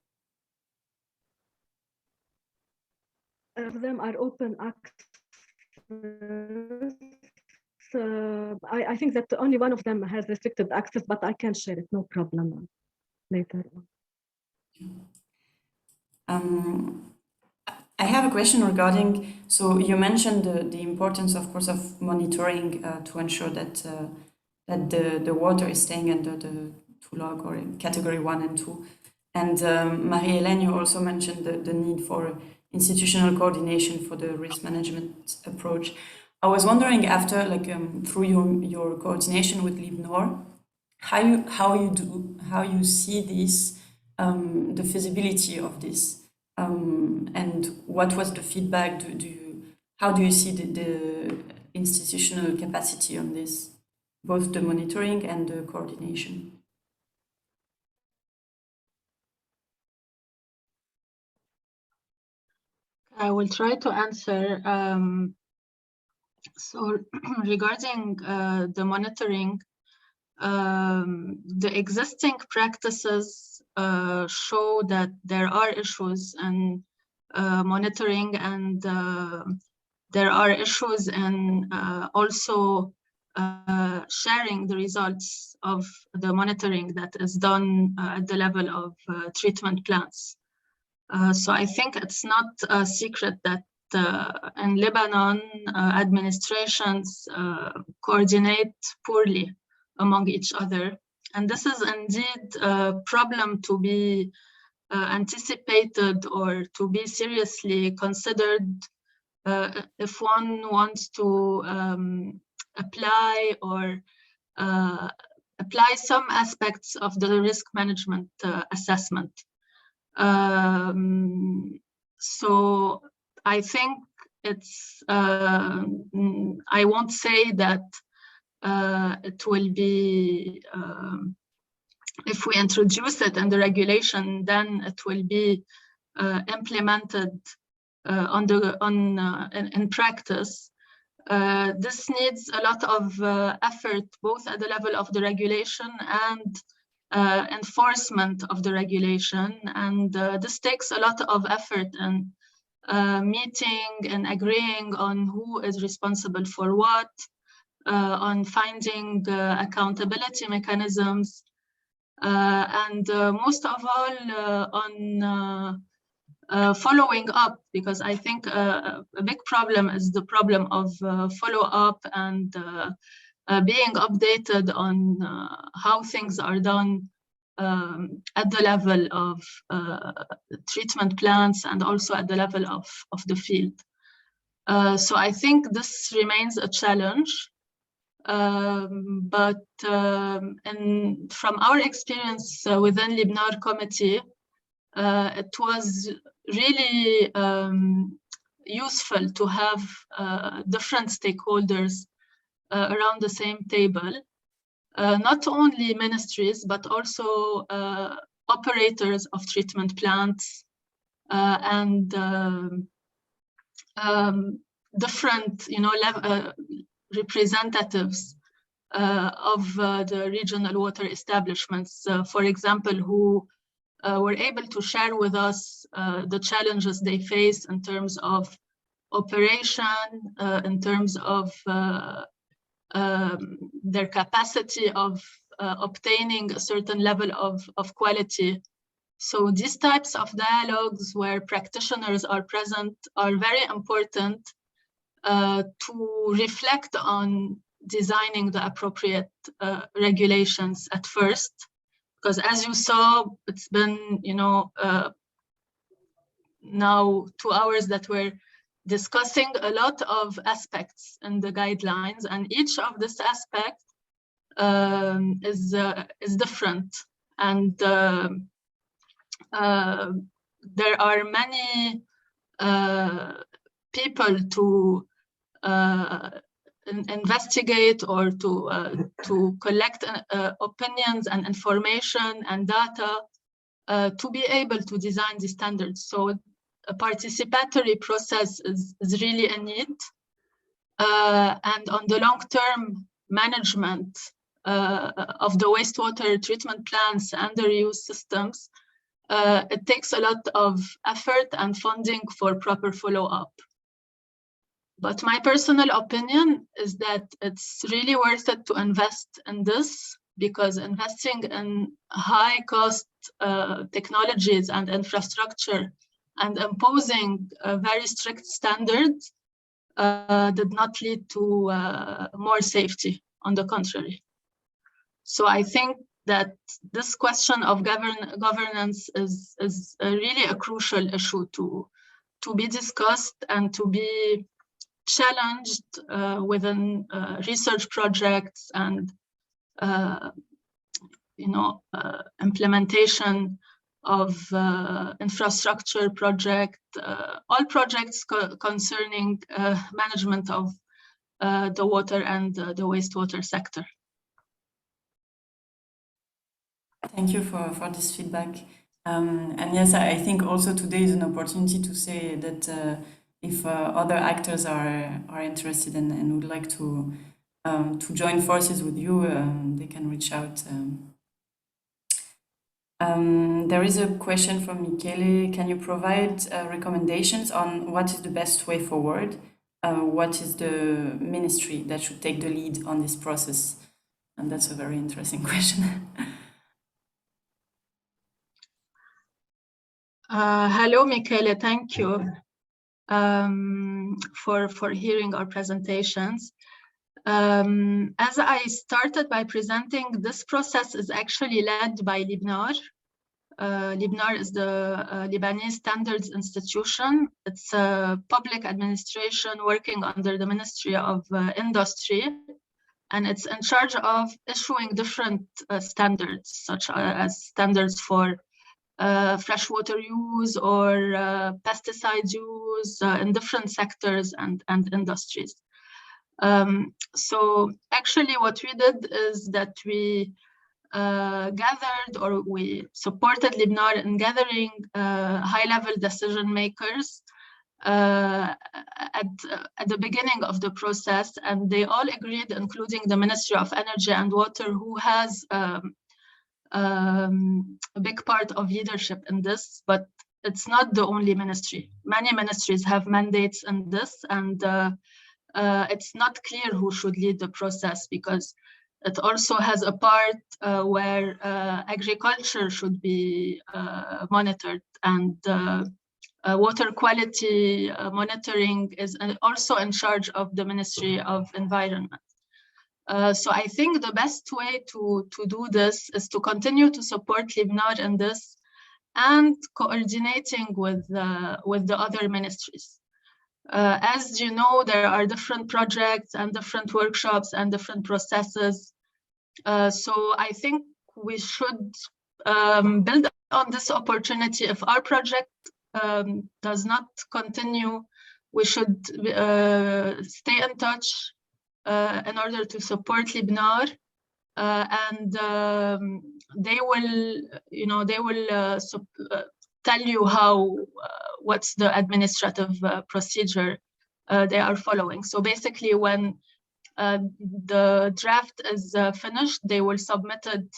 Of them are open access. I think that only one of them has restricted access, but I can share it, no problem, later on.
I have a question regarding, so you mentioned the importance, of course, of monitoring to ensure that the water is staying under the 2 log or category 1 and 2. And Marie-Hélène, you also mentioned the need for institutional coordination for the risk management approach. I was wondering, after through your coordination with LIBNOR, how you see this, the feasibility of this. And what was the feedback? How do you see the institutional capacity on this, both the monitoring and the coordination?
I will try to answer. So regarding the monitoring, the existing practices show that there are issues in monitoring, and there are issues in also sharing the results of the monitoring that is done at the level of treatment plants. So I think it's not a secret that in Lebanon, administrations coordinate poorly among each other. And this is indeed a problem to be anticipated or to be seriously considered if one wants to apply some aspects of the risk management assessment. So I think it's, I won't say that it will be, if we introduce it in the regulation, then it will be implemented in practice. This needs a lot of effort, both at the level of the regulation and enforcement of the regulation, and this takes a lot of effort in meeting and agreeing on who is responsible for what, on finding accountability mechanisms, and most of all on following up, because I think a big problem is the problem of follow-up and being updated on how things are done at the level of treatment plants and also at the level of the field. So I think this remains a challenge, but from our experience within LIBNOR committee, it was really useful to have different stakeholders around the same table, not only ministries, but also operators of treatment plants and different, representatives of the regional water establishments, for example, who were able to share with us the challenges they face in terms of operation, in terms of their capacity of obtaining a certain level of quality. So these types of dialogues where practitioners are present are very important to reflect on designing the appropriate regulations at first, because as you saw, it's been, now 2 hours that we're discussing a lot of aspects in the guidelines, and each of this aspect is different, and there are many people to investigate or to collect opinions and information and data to be able to design the standards. So a participatory process is really a need. And on the long-term management of the wastewater treatment plants and the reuse systems, it takes a lot of effort and funding for proper follow-up. But my personal opinion is that it's really worth it to invest in this, because investing in high-cost technologies and infrastructure and imposing very strict standards did not lead to more safety, on the contrary. So I think that this question of governance is really a crucial issue to be discussed and to be challenged within research projects and implementation of infrastructure project, all projects concerning management of the water and the wastewater sector.
Thank you for this feedback. And yes, I think also today is an opportunity to say that if other actors are interested and would like to join forces with you, they can reach out. There is a question from Michele. Can you provide recommendations on what is the best way forward? What is the ministry that should take the lead on this process? And that's a very interesting question.
Hello, Michele. Thank you for hearing our presentations. As I started by presenting, this process is actually led by LIBNAR. LIBNAR is the Lebanese Standards Institution. It's a public administration working under the Ministry of Industry, and it's in charge of issuing different standards, such as standards for freshwater use or pesticide use in different sectors and industries. So actually what we did is that we gathered, or we supported LIBNAR in gathering high-level decision makers at the beginning of the process, and they all agreed, including the Ministry of Energy and Water, who has a big part of leadership in this, but it's not the only ministry. Many ministries have mandates in this, and it's not clear who should lead the process, because it also has a part where agriculture should be monitored, and water quality monitoring is also in charge of the Ministry of Environment. So I think the best way to do this is to continue to support LIBNAR in this and coordinating with the other ministries. As you know, there are different projects and different workshops and different processes. So I think we should build on this opportunity. If our project does not continue, we should stay in touch in order to support LIBNAR, and they will tell you what's the administrative procedure they are following. So basically, when the draft is finished, they will submit it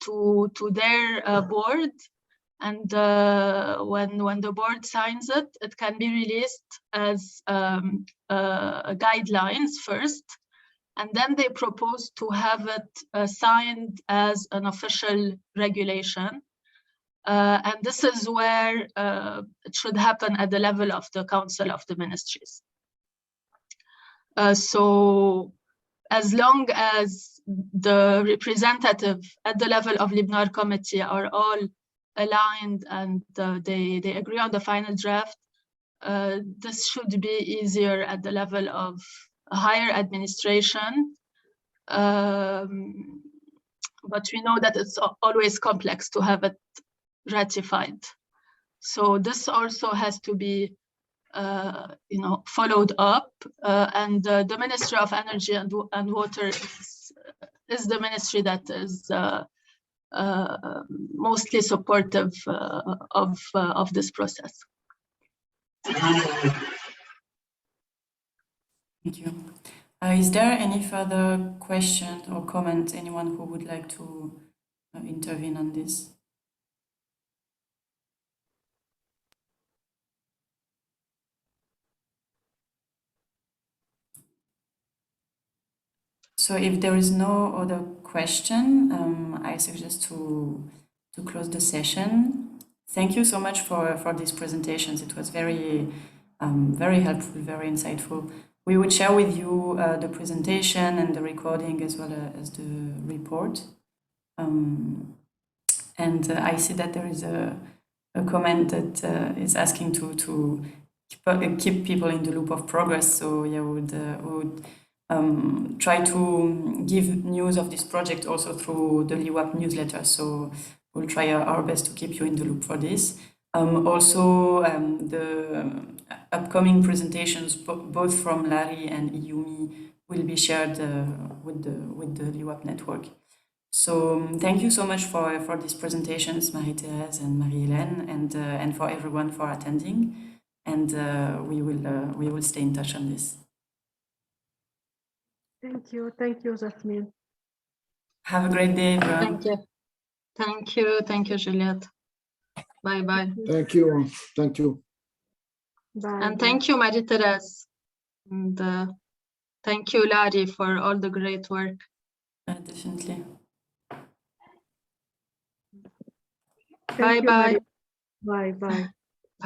to their board, and when the board signs it, it can be released as guidelines first, and then they propose to have it signed as an official regulation. And this is where it should happen at the level of the Council of the Ministries. So as long as the representative at the level of LIBNAR committee are all aligned and they agree on the final draft, this should be easier at the level of higher administration. But we know that it's always complex to have it ratified. So this also has to be followed up, and the Ministry of Energy and Water is the ministry that is mostly supportive of this process.
Thank you. Is there any further question or comment? Anyone who would like to intervene on this? So if there is no other question, I suggest to close the session. Thank you so much for these presentations. It was very helpful, very insightful. We would share with you the presentation and the recording as well as the report. And I see that there is a comment that is asking to keep people in the loop of progress. So yeah, we would try to give news of this project also through the LEWAP newsletter. So we'll try our best to keep you in the loop for this. Also, the upcoming presentations, both from LARI and IWMI, will be shared with the LEWAP network. So thank you so much for these presentations, Marie-Thérèse and Marie-Hélène, and for everyone for attending. And we will stay in touch on this.
Thank you, Jasmine.
Have a great day, everyone.
Thank you, Juliette. Bye.
Thank you.
Bye.
And thank you, Marie-Thérèse. And thank you, LARI, for all the great work.
Definitely.
Thank you,
Bye.
Marie. Bye.